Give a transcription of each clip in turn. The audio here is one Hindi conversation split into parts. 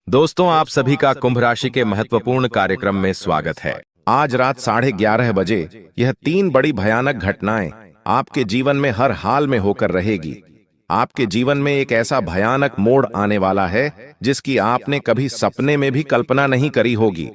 दोस्तों, आप सभी का कुंभ राशि के महत्वपूर्ण कार्यक्रम में स्वागत है। आज रात 11:30 बजे यह 3 बड़ी भयानक घटनाएं आपके जीवन में हर हाल में होकर रहेगी। आपके जीवन में एक ऐसा भयानक मोड़ आने वाला है जिसकी आपने कभी सपने में भी कल्पना नहीं करी होगी।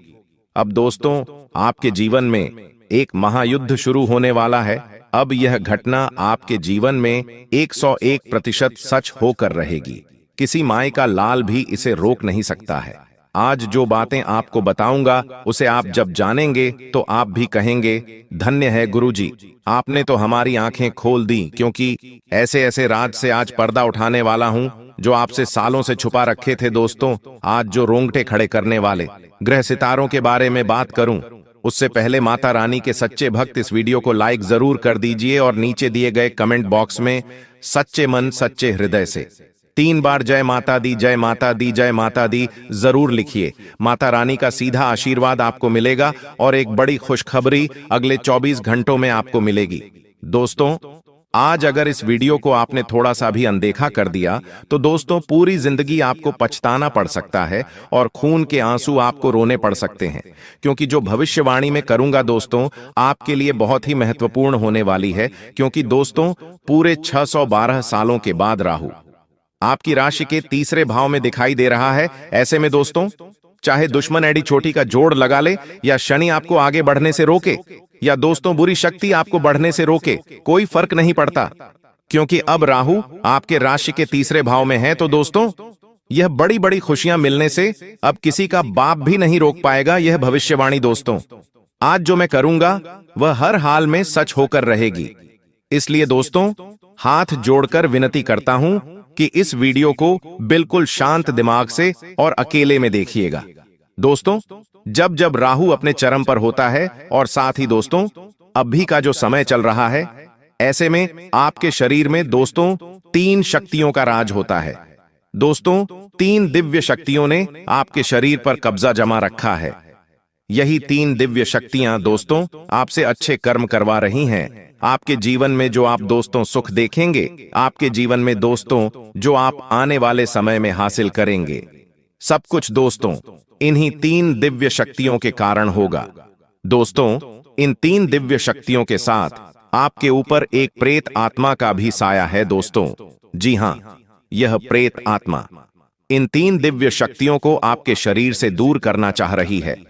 अब दोस्तों, आपके जीवन में एक महायुद्ध शुरू होने वाला है। अब यह घटना आपके जीवन में 101% सच होकर रहेगी। किसी माय का लाल भी इसे रोक नहीं सकता है। आज जो बातें आपको बताऊंगा उसे आप जब जानेंगे तो आप भी कहेंगे, धन्य है गुरुजी, आपने तो हमारी आंखें खोल दी। क्योंकि ऐसे ऐसे राज से आज पर्दा उठाने वाला हूं जो आपसे सालों से छुपा रखे थे। दोस्तों, आज जो रोंगटे खड़े करने वाले ग्रह सितारों के बारे में बात करूं, उससे पहले माता रानी के सच्चे भक्त इस वीडियो को लाइक जरूर कर दीजिए और नीचे दिए गए कमेंट बॉक्स में सच्चे मन सच्चे हृदय से 3 बार जय माता दी, जय माता दी, जय माता दी जरूर लिखिए। माता रानी का सीधा आशीर्वाद आपको मिलेगा और एक बड़ी खुशखबरी अगले 24 घंटों में आपको मिलेगी। दोस्तों, आज अगर इस वीडियो को आपने थोड़ा सा भी अनदेखा कर दिया तो दोस्तों पूरी जिंदगी आपको पछताना पड़ सकता है और खून के आंसू आपको रोने पड़ सकते हैं। क्योंकि जो भविष्यवाणी मैं करूंगा दोस्तों आपके लिए बहुत ही महत्वपूर्ण होने वाली है। क्योंकि दोस्तों पूरे 612 सालों के बाद राहु आपकी राशि के तीसरे भाव में दिखाई दे रहा है। ऐसे में दोस्तों, चाहे दुश्मन एडी छोटी का जोड़ लगा ले या शनि आपको आगे बढ़ने से रोके या दोस्तों बुरी शक्ति आपको बढ़ने से रोके, कोई फर्क नहीं पड़ता। क्योंकि अब राहु आपके राशि के तीसरे भाव में है। तो दोस्तों, यह बड़ी बड़ी खुशियां मिलने से अब किसी का बाप भी नहीं रोक पाएगा। यह भविष्यवाणी दोस्तों आज जो मैं करूंगा वह हर हाल में सच होकर रहेगी। इसलिए दोस्तों हाथ जोड़कर विनती करता हूं कि इस वीडियो को बिल्कुल शांत दिमाग से और अकेले में देखिएगा। दोस्तों, जब जब राहु अपने चरम पर होता है और साथ ही दोस्तों अभी का जो समय चल रहा है, ऐसे में आपके शरीर में दोस्तों 3 शक्तियों का राज होता है। दोस्तों 3 दिव्य शक्तियों ने आपके शरीर पर कब्जा जमा रखा है। यही 3 दिव्य शक्तियां दोस्तों आपसे अच्छे कर्म करवा रही हैं। आपके जीवन में जो आप दोस्तों सुख देखेंगे, आपके जीवन में दोस्तों जो आप आने वाले समय में हासिल करेंगे, सब कुछ दोस्तों इन्हीं 3 दिव्य शक्तियों के कारण होगा। दोस्तों, इन 3 दिव्य शक्तियों के साथ आपके ऊपर एक प्रेत आत्मा का भी साया है। दोस्तों जी हां, यह प्रेत आत्मा इन 3 दिव्य शक्तियों को आपके शरीर से दूर करना चाह रही है।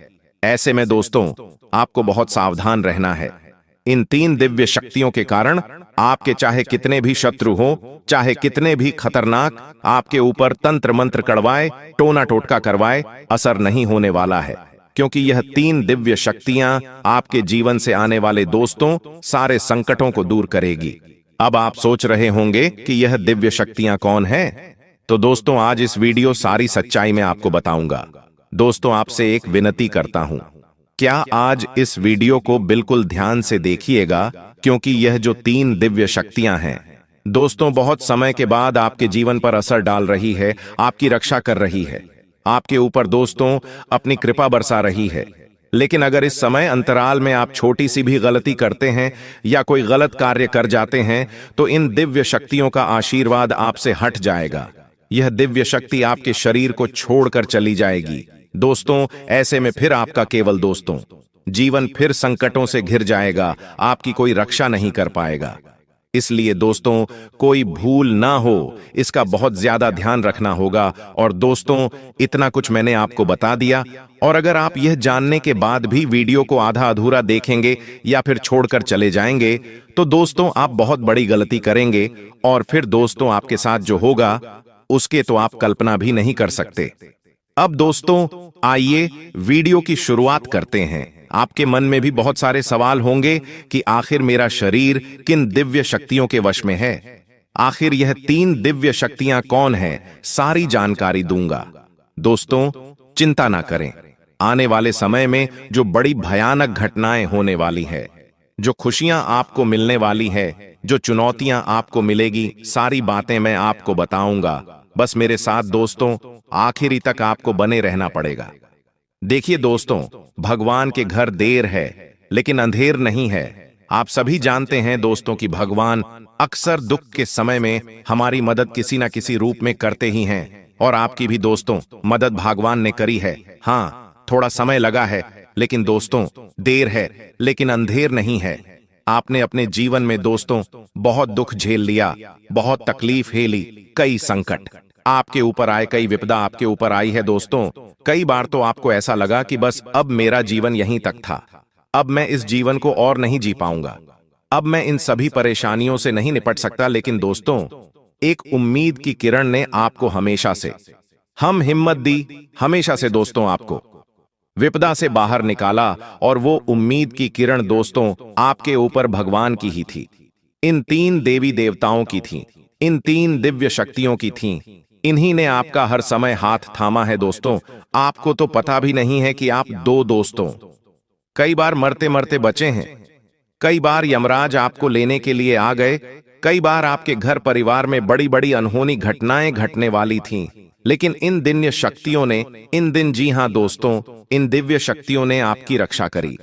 ऐसे में दोस्तों आपको बहुत सावधान रहना है। इन 3 दिव्य शक्तियों के कारण आपके चाहे कितने भी शत्रु हो, चाहे कितने भी खतरनाक आपके ऊपर तंत्र मंत्र कड़वाए, टोना टोटका करवाए, असर नहीं होने वाला है। क्योंकि यह 3 दिव्य शक्तियां आपके जीवन से आने वाले दोस्तों सारे संकटों को दूर करेगी। अब आप सोच रहे होंगे कि यह दिव्य शक्तियां कौन है? तो दोस्तों आज इस वीडियो सारी सच्चाई में आपको बताऊंगा। दोस्तों आपसे एक विनती करता हूं, क्या आज इस वीडियो को बिल्कुल ध्यान से देखिएगा। क्योंकि यह जो 3 दिव्य शक्तियां हैं दोस्तों बहुत समय के बाद आपके जीवन पर असर डाल रही है, आपकी रक्षा कर रही है, आपके ऊपर दोस्तों अपनी कृपा बरसा रही है। लेकिन अगर इस समय अंतराल में आप छोटी सी भी गलती करते हैं या कोई गलत कार्य कर जाते हैं तो इन दिव्य शक्तियों का आशीर्वाद आपसे हट जाएगा। यह दिव्य शक्ति आपके शरीर को छोड़कर चली जाएगी। दोस्तों ऐसे में फिर आपका केवल दोस्तों जीवन फिर संकटों से घिर जाएगा, आपकी कोई रक्षा नहीं कर पाएगा। इसलिए दोस्तों कोई भूल ना हो, इसका बहुत ज्यादा ध्यान रखना होगा। और दोस्तों इतना कुछ मैंने आपको बता दिया, और अगर आप यह जानने के बाद भी वीडियो को आधा अधूरा देखेंगे या फिर छोड़कर चले जाएंगे तो दोस्तों आप बहुत बड़ी गलती करेंगे। और फिर दोस्तों आपके साथ जो होगा उसके तो आप कल्पना भी नहीं कर सकते। अब दोस्तों आइए वीडियो की शुरुआत करते हैं। आपके मन में भी बहुत सारे सवाल होंगे कि आखिर मेरा शरीर किन दिव्य शक्तियों के वश में है, आखिर यह 3 दिव्य शक्तियां कौन हैं, सारी जानकारी दूंगा। दोस्तों चिंता ना करें, आने वाले समय में जो बड़ी भयानक घटनाएं होने वाली है, जो खुशियां आपको मिलने वाली है, जो चुनौतियां आपको मिलेगी, सारी बातें मैं आपको बताऊंगा। बस मेरे साथ दोस्तों आखिरी तक आपको बने रहना पड़ेगा। देखिए दोस्तों, भगवान के घर देर है लेकिन अंधेर नहीं है। आप सभी जानते हैं दोस्तों कि भगवान अक्सर दुख के समय में हमारी मदद किसी न किसी रूप में करते ही हैं। और आपकी भी दोस्तों मदद भगवान ने करी है। हाँ, थोड़ा समय लगा है, लेकिन दोस्तों देर है लेकिन अंधेर नहीं है। आपने अपने जीवन में दोस्तों बहुत दुख झेल लिया, बहुत तकलीफ झेली, कई संकट आपके ऊपर आए, कई विपदा आपके ऊपर आई है दोस्तों। कई बार तो आपको ऐसा लगा कि बस अब मेरा जीवन यहीं तक था, अब मैं इस जीवन को और नहीं जी पाऊंगा, अब मैं इन सभी परेशानियों से नहीं निपट सकता। लेकिन दोस्तों एक उम्मीद की किरण ने आपको हमेशा से हम हिम्मत दी, हमेशा से दोस्तों आपको विपदा से बाहर निकाला। और वो उम्मीद की किरण दोस्तों आपके ऊपर भगवान की ही थी, इन 3 देवी देवताओं की थी, इन 3 दिव्य शक्तियों की थी। इन्हीं ने आपका हर समय हाथ थामा है दोस्तों। आपको तो पता भी नहीं है कि आप 2 दोस्तों कई बार मरते मरते बचे हैं, कई बार यमराज आपको लेने के लिए आ गए, कई बार आपके घर परिवार में बड़ी बड़ी अनहोनी घटनाएं घटने वाली थीं। लेकिन इन दिव्य शक्तियों ने, इन दिन, जी हां दोस्तों, इन दिव्य शक्तियों ने आपकी रक्षा करी,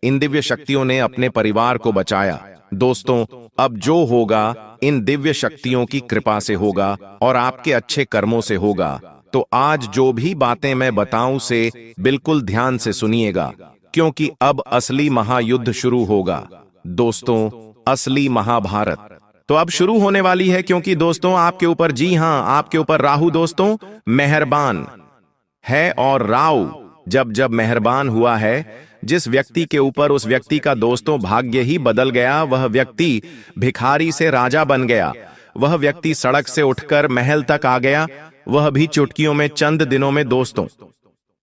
इन दिव्य शक्तियों ने अपने परिवार को बचाया। दोस्तों अब जो होगा इन दिव्य शक्तियों की कृपा से होगा और आपके अच्छे कर्मों से होगा। तो आज जो भी बातें मैं बताऊं से बिल्कुल ध्यान से सुनिएगा, क्योंकि अब असली महायुद्ध शुरू होगा दोस्तों, असली महाभारत तो अब शुरू होने वाली है। क्योंकि दोस्तों आपके ऊपर, जी हां, आपके ऊपर राहु दोस्तों मेहरबान है, और राहु जब जब मेहरबान हुआ है जिस व्यक्ति के ऊपर, उस व्यक्ति का दोस्तों भाग्य ही बदल गया। वह व्यक्ति भिखारी से राजा बन गया, वह व्यक्ति सड़क से उठकर महल तक आ गया, वह भी चुटकियों में, चंद दिनों में दोस्तों।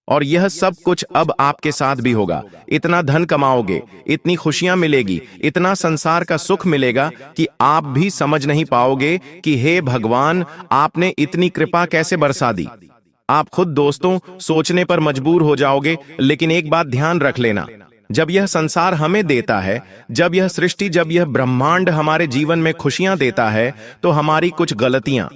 और यह सब कुछ अब आपके साथ भी होगा। इतना धन कमाओगे, इतनी खुशियां मिलेगी, इतना संसार का सुख मिलेगा कि आप भी समझ नहीं पाओगे कि हे भगवान, आपने इतनी कृपा कैसे बरसा दी। आप खुद दोस्तों सोचने पर मजबूर हो जाओगे। लेकिन एक बात ध्यान रख लेना, जब यह संसार हमें देता है, जब यह सृष्टि, जब यह ब्रह्मांड हमारे जीवन में खुशियां देता है, तो हमारी कुछ गलतियां,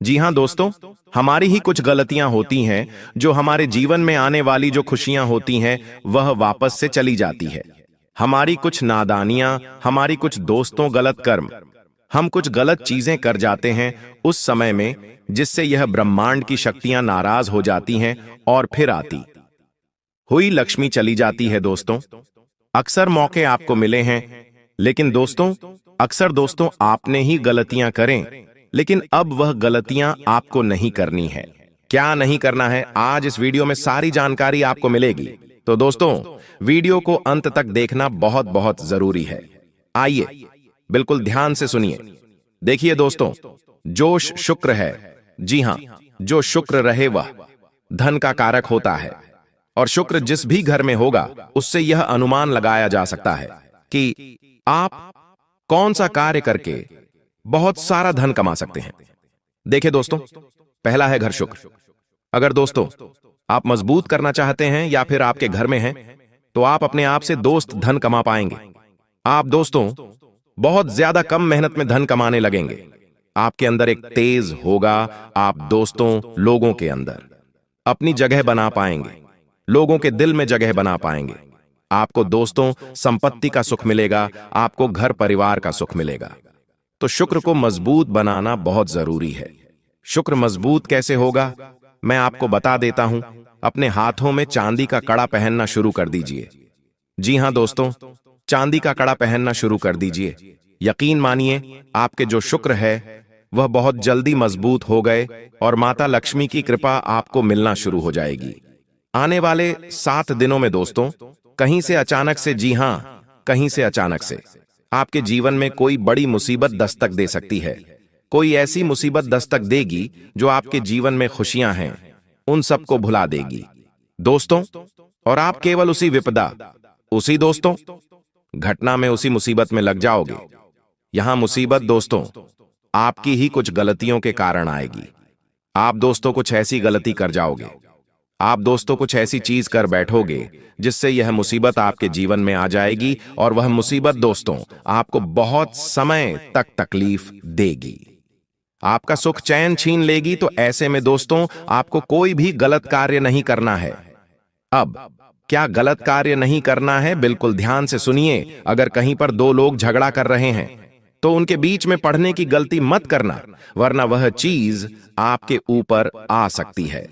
जी हां दोस्तों, हमारी ही कुछ गलतियां होती हैं जो हमारे जीवन में आने वाली जो खुशियां होती हैं वह वापस से चली जाती है। हमारी कुछ नादानियां, हमारी कुछ दोस्तों गलत कर्म, हम कुछ गलत चीजें कर जाते हैं उस समय में, जिससे यह ब्रह्मांड की शक्तियां नाराज हो जाती हैं और फिर आती हुई लक्ष्मी चली जाती है दोस्तों। अक्सर मौके आपको मिले हैं, लेकिन दोस्तों अक्सर दोस्तों आपने ही गलतियां करें, लेकिन अब वह गलतियां आपको नहीं करनी है। क्या नहीं करना है, आज इस वीडियो में सारी जानकारी आपको मिलेगी। तो दोस्तों वीडियो को अंत तक देखना बहुत बहुत जरूरी है। आइए बिल्कुल ध्यान से सुनिए। देखिए दोस्तों, जो शुक्र है, जी हां, जो शुक्र रहे वह धन का कारक होता है, और शुक्र जिस भी घर में होगा उससे यह अनुमान लगाया जा सकता है कि आप कौन सा कार्य करके बहुत सारा धन कमा सकते हैं। देखिए दोस्तों, पहला है घर शुक्र। अगर दोस्तों आप मजबूत करना चाहते हैं या फिर आपके घर में हैं, तो आप अपने आप से दोस्त धन कमा पाएंगे। आप दोस्तों बहुत ज्यादा कम मेहनत में धन कमाने लगेंगे। आपके अंदर एक तेज होगा, आप दोस्तों लोगों के अंदर अपनी जगह बना पाएंगे, लोगों के दिल में जगह बना पाएंगे। आपको दोस्तों संपत्ति का सुख मिलेगा, आपको घर परिवार का सुख मिलेगा। तो शुक्र को मजबूत बनाना बहुत जरूरी है। शुक्र मजबूत कैसे होगा, मैं आपको बता देता हूं। अपने हाथों में चांदी का कड़ा पहनना शुरू कर दीजिए। जी हां दोस्तों, चांदी का कड़ा पहनना शुरू कर दीजिए। यकीन मानिए आपके जो शुक्र है वह बहुत जल्दी मजबूत हो गए और माता लक्ष्मी की कृपा आपको मिलना शुरू हो जाएगी। आने वाले 7 दिनों में दोस्तों कहीं से अचानक से, जी हां, कहीं से अचानक से आपके जीवन में कोई बड़ी मुसीबत दस्तक दे सकती है। कोई ऐसी मुसीबत दस्तक देगी जो आपके जीवन में खुशियां हैं उन सबको भुला देगी दोस्तों। और आप केवल उसी विपदा, उसी दोस्तों घटना में, उसी मुसीबत में लग जाओगे। यहां मुसीबत दोस्तों आपकी ही कुछ गलतियों के कारण आएगी। आप दोस्तों कुछ ऐसी गलती कर जाओगे, आप दोस्तों कुछ ऐसी चीज कर बैठोगे जिससे यह मुसीबत आपके जीवन में आ जाएगी, और वह मुसीबत दोस्तों आपको बहुत समय तक तकलीफ देगी, आपका सुख चैन छीन लेगी। तो ऐसे में दोस्तों आपको कोई भी गलत कार्य नहीं करना है। अब क्या गलत कार्य नहीं करना है, बिल्कुल ध्यान से सुनिए। अगर कहीं पर 2 लोग झगड़ा कर रहे हैं, तो उनके बीच में पढ़ने की गलती मत करना, वरना वह चीज आपके ऊपर आ सकती है।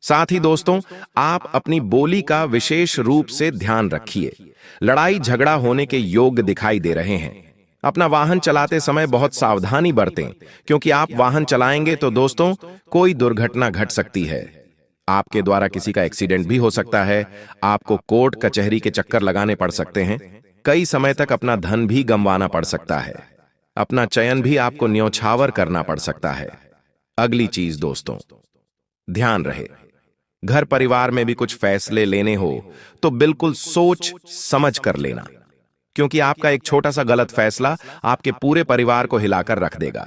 साथ ही दोस्तों, आप अपनी बोली का विशेष रूप से ध्यान रखिए। लड़ाई झगड़ा होने के योग दिखाई दे रहे हैं। अपना वाहन चलाते समय बहुत सावधानी बरतें, क्योंकि आप वाहन चलाएंगे तो दोस्तों कोई दुर्घटना घट सकती है। आपके द्वारा किसी का एक्सीडेंट भी हो सकता है। आपको कोर्ट कचहरी के चक्कर लगाने पड़ सकते हैं। कई समय तक अपना धन भी गंवाना पड़ सकता है। अपना चयन भी आपको न्योछावर करना पड़ सकता है। अगली चीज दोस्तों, ध्यान रहे, घर परिवार में भी कुछ फैसले लेने हो तो बिल्कुल सोच समझ कर लेना, क्योंकि आपका एक छोटा सा गलत फैसला आपके पूरे परिवार को हिलाकर रख देगा।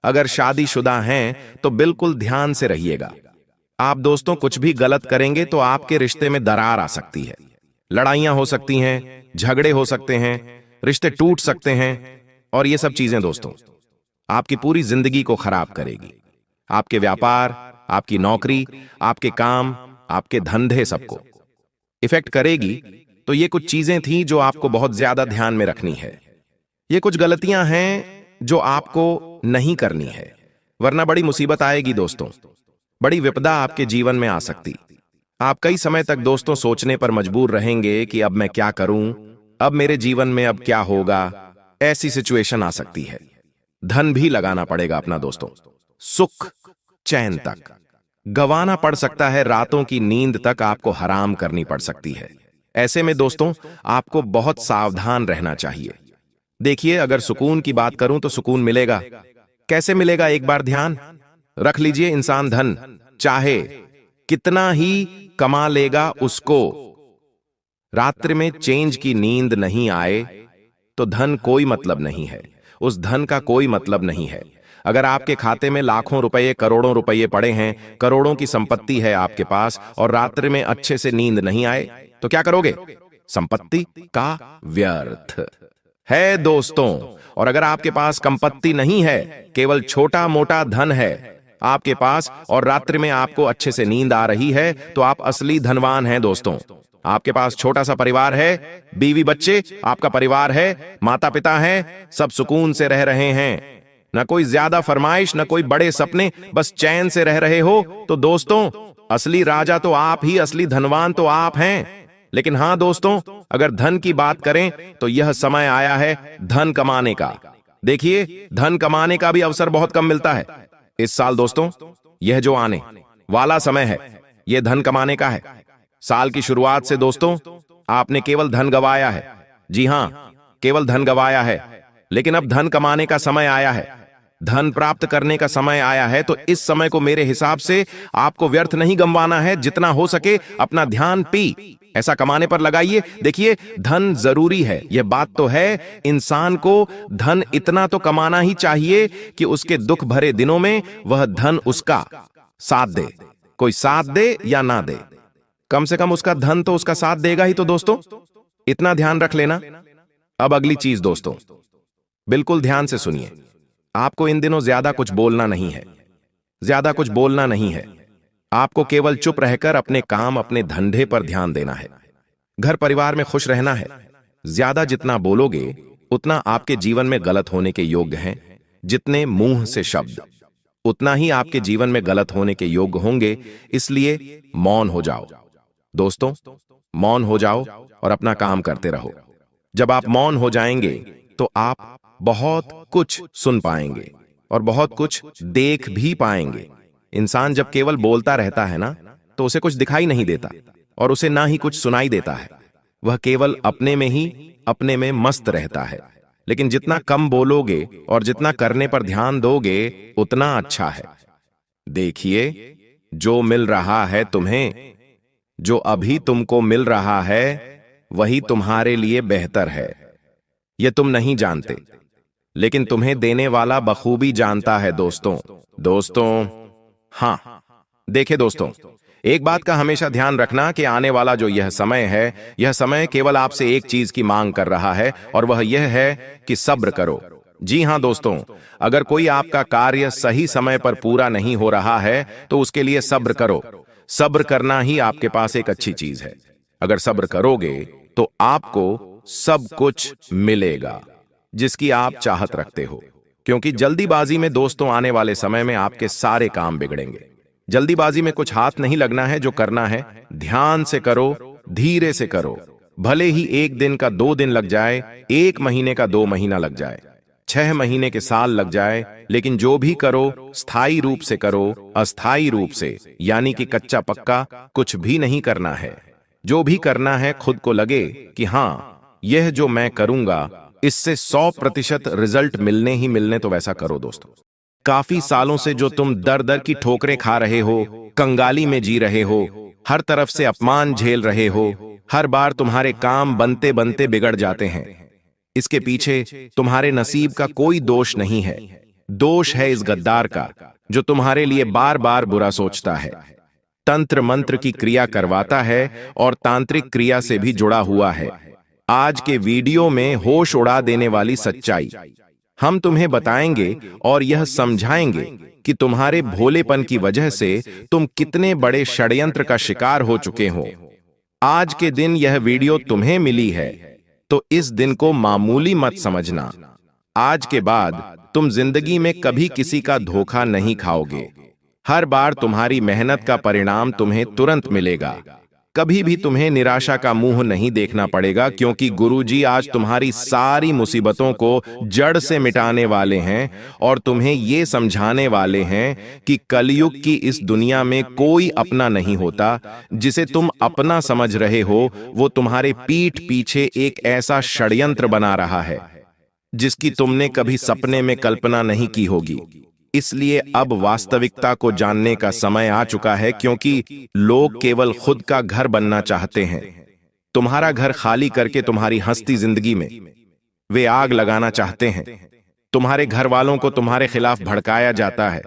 अगर शादीशुदा हैं तो बिल्कुल ध्यान से रहिएगा। आप दोस्तों कुछ भी गलत करेंगे तो आपके रिश्ते में दरार आ सकती है। लड़ाइयां हो सकती हैं, झगड़े हो सकते हैं, रिश्ते टूट सकते हैं, और ये सब चीजें दोस्तों आपकी पूरी जिंदगी को खराब करेगी। आपके व्यापार, आपकी नौकरी, आपके काम, आपके धंधे सबको इफेक्ट करेगी। तो ये कुछ चीजें थी जो आपको बहुत ज्यादा ध्यान में रखनी है। ये कुछ गलतियां हैं जो आपको नहीं करनी है, वरना बड़ी मुसीबत आएगी दोस्तों। बड़ी विपदा आपके जीवन में आ सकती। आप कई समय तक दोस्तों सोचने पर मजबूर रहेंगे कि अब मैं क्या करूं, अब मेरे जीवन में अब क्या होगा। ऐसी सिचुएशन आ सकती है। धन भी लगाना पड़ेगा अपना दोस्तों। सुख चैन तक गंवाना पड़ सकता है। रातों की नींद तक आपको हराम करनी पड़ सकती है। ऐसे में दोस्तों आपको बहुत सावधान रहना चाहिए। देखिए, अगर सुकून की बात करूं तो सुकून मिलेगा। कैसे मिलेगा, एक बार ध्यान रख लीजिए। इंसान धन चाहे कितना ही कमा लेगा, उसको रात्रि में चैन की नींद नहीं आए तो धन कोई मतलब नहीं है। उस धन का कोई मतलब नहीं है। अगर आपके खाते में लाखों रुपए, करोड़ों रुपए पड़े हैं, करोड़ों की संपत्ति है आपके पास, और रात्रि में अच्छे से नींद नहीं आए तो क्या करोगे? संपत्ति का व्यर्थ है दोस्तों। और अगर आपके पास संपत्ति नहीं है, केवल छोटा मोटा धन है आपके पास, और रात्रि में आपको अच्छे से नींद आ रही है, तो आप असली धनवान हैं दोस्तों। आपके पास छोटा सा परिवार है, बीवी बच्चे, आपका परिवार है, माता पिता हैं, सब सुकून से रह रहे हैं। न कोई ज्यादा फरमाइश, न कोई बड़े सपने, बस चैन से रह रहे हो, तो दोस्तों असली राजा तो आप ही, असली धनवान तो आप हैं। लेकिन हां दोस्तों, अगर धन की बात करें तो यह समय आया है धन कमाने का। देखिए, धन कमाने का भी अवसर बहुत कम मिलता है इस साल दोस्तों। यह जो आने वाला समय है, यह धन कमाने का है। साल की शुरुआत से दोस्तों आपने केवल धन गंवाया है। जी हां, केवल धन गंवाया है। लेकिन अब धन कमाने का समय आया है, धन प्राप्त करने का समय आया है। तो इस समय को मेरे हिसाब से आपको व्यर्थ नहीं गंवाना है। जितना हो सके अपना ध्यान ऐसा कमाने पर लगाइए। देखिए, धन जरूरी है, यह बात तो है। इंसान को धन इतना तो कमाना ही चाहिए कि उसके दुख भरे दिनों में वह धन उसका साथ दे। कोई साथ दे या ना दे, कम से कम उसका धन तो उसका साथ देगा ही। तो दोस्तों इतना ध्यान रख लेना। अब अगली चीज दोस्तों, बिल्कुल ध्यान से सुनिए। आपको इन दिनों ज्यादा कुछ बोलना नहीं है, ज्यादा कुछ बोलना नहीं है। आपको केवल चुप रहकर अपने काम, अपने धंधे पर ध्यान देना है। घर परिवार में खुश रहना है। ज्यादा जितना बोलोगे उतना आपके जीवन में गलत होने के योग्य हैं। जितने मुंह से शब्द, उतना ही आपके जीवन में गलत होने के योग्य होंगे। इसलिए मौन हो जाओ दोस्तों, मौन हो जाओ और अपना काम करते रहो। जब आप मौन हो जाएंगे तो आप बहुत कुछ सुन पाएंगे और बहुत कुछ देख भी पाएंगे। इंसान जब केवल बोलता रहता है ना, तो उसे कुछ दिखाई नहीं देता और उसे ना ही कुछ सुनाई देता है। वह केवल अपने में ही, अपने में मस्त रहता है। लेकिन जितना कम बोलोगे और जितना करने पर ध्यान दोगे उतना अच्छा है। देखिए, जो मिल रहा है तुम्हें, जो अभी तुमको मिल रहा है, वही तुम्हारे लिए बेहतर है। यह तुम नहीं जानते, लेकिन तुम्हें देने वाला बखूबी जानता है दोस्तों। हां, देखिए दोस्तों, एक बात का हमेशा ध्यान रखना कि आने वाला जो यह समय है, यह समय केवल आपसे एक चीज की मांग कर रहा है, और वह यह है कि सब्र करो। जी हां दोस्तों, अगर कोई आपका कार्य सही समय पर पूरा नहीं हो रहा है तो उसके लिए सब्र करो। सब्र करना ही आपके पास एक अच्छी चीज है। अगर सब्र करोगे तो आपको सब कुछ मिलेगा। जिसकी आप चाहत रखते हो, क्योंकि जल्दीबाजी में दोस्तों आने वाले समय में आपके सारे काम बिगड़ेंगे। जल्दीबाजी में कुछ हाथ नहीं लगना है। जो करना है ध्यान से करो, धीरे से करो। भले ही 1 दिन का 2 दिन लग जाए, 1 महीने का 2 महीना लग जाए, 6 महीने के साल लग जाए, लेकिन जो भी करो स्थायी रूप से करो, अस्थायी रूप से, यानी कि कच्चा पक्का कुछ भी नहीं करना है। जो भी करना है खुद को लगे कि हाँ, यह जो मैं करूंगा इससे 100% रिजल्ट मिलने ही मिलने, तो वैसा करो दोस्तों। काफी सालों से जो तुम दर दर की ठोकरें खा रहे हो, कंगाली में जी रहे हो, हर तरफ से अपमान झेल रहे हो, हर बार तुम्हारे काम बनते बनते बिगड़ जाते हैं, इसके पीछे तुम्हारे नसीब का कोई दोष नहीं है। दोष है इस गद्दार का जो तुम्हारे लिए बार बार बुरा सोचता है, तंत्र मंत्र की क्रिया करवाता है और तांत्रिक क्रिया से भी जुड़ा हुआ है। आज के वीडियो में होश उड़ा देने वाली सच्चाई हम तुम्हें बताएंगे और यह समझाएंगे कि तुम्हारे भोलेपन की वजह से तुम कितने बड़े षड्यंत्र का शिकार हो चुके हो। आज के दिन यह वीडियो तुम्हें मिली है तो इस दिन को मामूली मत समझना। आज के बाद तुम जिंदगी में कभी किसी का धोखा नहीं खाओगे। हर बार तुम्हारी मेहनत का परिणाम तुम्हें तुरंत मिलेगा। कभी भी तुम्हें निराशा का मुंह नहीं देखना पड़ेगा, क्योंकि गुरुजी आज तुम्हारी सारी मुसीबतों को जड़ से मिटाने वाले हैं और तुम्हें ये समझाने वाले हैं कि कलयुग की इस दुनिया में कोई अपना नहीं होता। जिसे तुम अपना समझ रहे हो वो तुम्हारे पीठ पीछे एक ऐसा षड्यंत्र बना रहा है जिसकी तुमने कभी सपने में कल्पना नहीं की होगी। इसलिए अब वास्तविकता को जानने का समय आ चुका है, क्योंकि लोग केवल खुद का घर बनना चाहते हैं। तुम्हारा घर खाली करके तुम्हारी हंसती जिंदगी में वे आग लगाना चाहते हैं। तुम्हारे घर वालों को तुम्हारे खिलाफ भड़काया जाता है।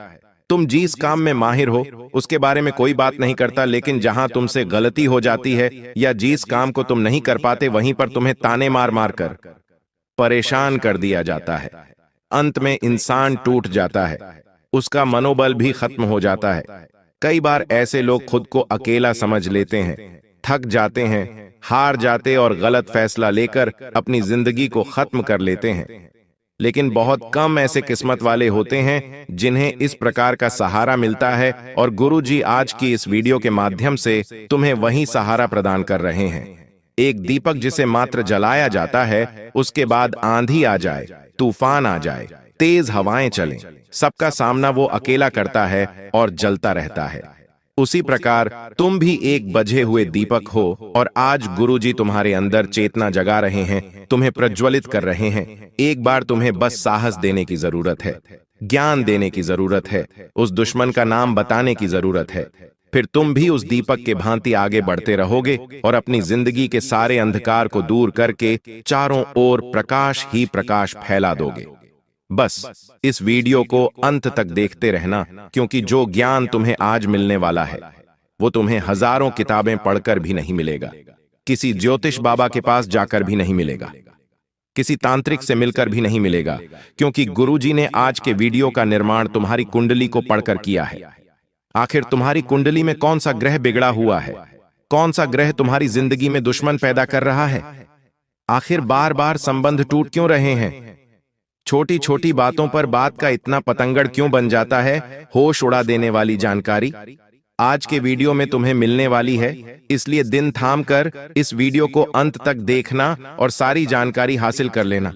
तुम जिस काम में माहिर हो उसके बारे में कोई बात नहीं करता, लेकिन जहां तुमसे गलती हो जाती है या जिस काम को तुम नहीं कर पाते वहीं पर तुम्हें ताने मार मार कर परेशान कर दिया जाता है। अंत में इंसान टूट जाता है, उसका मनोबल भी खत्म हो जाता है। कई बार ऐसे लोग खुद को अकेला समझ लेते हैं, थक जाते हैं, हार जाते और गलत फैसला लेकर अपनी जिंदगी को खत्म कर लेते हैं। लेकिन बहुत कम ऐसे किस्मत वाले होते हैं जिन्हें इस प्रकार का सहारा मिलता है, और गुरुजी आज की इस वीडियो के माध्यम से तुम्हें वही सहारा प्रदान कर रहे हैं। एक दीपक जिसे मात्र जलाया जाता है, उसके बाद आंधी आ जाए, तूफान आ जाए, तेज हवाएं चलें, सबका सामना वो अकेला करता है और जलता रहता है। उसी प्रकार तुम भी एक बझे हुए दीपक हो और आज गुरुजी तुम्हारे अंदर चेतना जगा रहे हैं, तुम्हें प्रज्वलित कर रहे हैं। एक बार तुम्हें बस साहस देने की जरूरत है, ज्ञान देने की जरूरत है, उस दुश्मन का नाम बताने की जरूरत है। फिर तुम भी उस दीपक के भांति आगे बढ़ते रहोगे और अपनी जिंदगी के सारे अंधकार को दूर करके चारों ओर प्रकाश ही प्रकाश फैला दोगे। बस इस वीडियो को अंत तक देखते रहना, क्योंकि जो ज्ञान तुम्हें आज मिलने वाला है वो तुम्हें हजारों किताबें पढ़कर भी नहीं मिलेगा, किसी ज्योतिष बाबा के पास जाकर भी नहीं मिलेगा, किसी तांत्रिक से मिलकर भी नहीं मिलेगा, क्योंकि गुरुजी ने आज के वीडियो का निर्माण तुम्हारी कुंडली को पढ़कर किया है। आखिर तुम्हारी कुंडली में कौन सा ग्रह बिगड़ा हुआ है? कौन सा ग्रह तुम्हारी जिंदगी में दुश्मन पैदा कर रहा है? आखिर बार बार संबंध टूट क्यों रहे हैं? छोटी छोटी बातों पर बात का इतना पतंगड़ क्यों बन जाता है? होश उड़ा देने वाली जानकारी आज के वीडियो में तुम्हें मिलने वाली है, इसलिए दिन थाम कर इस वीडियो को अंत तक देखना और सारी जानकारी हासिल कर लेना।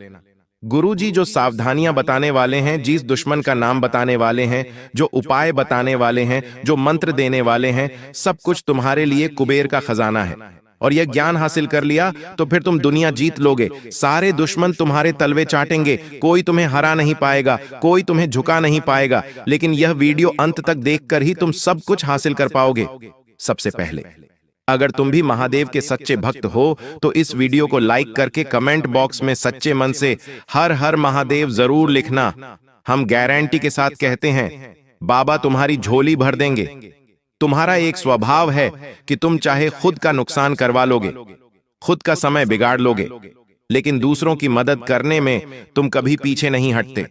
गुरुजी जो सावधानियां बताने वाले हैं, जिस दुश्मन का नाम बताने वाले हैं, जो उपाय बताने वाले हैं, जो मंत्र देने वाले हैं, सब कुछ तुम्हारे लिए कुबेर का खजाना है। और यह ज्ञान हासिल कर लिया तो फिर तुम दुनिया जीत लोगे। सारे दुश्मन तुम्हारे तलवे चाटेंगे, कोई तुम्हें हरा नहीं पाएगा, कोई तुम्हें झुका नहीं पाएगा। लेकिन यह वीडियो अंत तक देखकर ही तुम सब कुछ हासिल कर पाओगे। सबसे पहले अगर तुम भी महादेव के सच्चे भक्त हो तो इस वीडियो को लाइक करके कमेंट बॉक्स में सच्चे मन से हर हर महादेव जरूर लिखना। हम गारंटी के साथ कहते हैं बाबा तुम्हारी झोली भर देंगे। तुम्हारा एक स्वभाव है कि तुम चाहे खुद का नुकसान करवा लोगे, खुद का समय बिगाड़ लोगे, लेकिन दूसरों की मदद करने में तुम कभी पीछे नहीं हटते।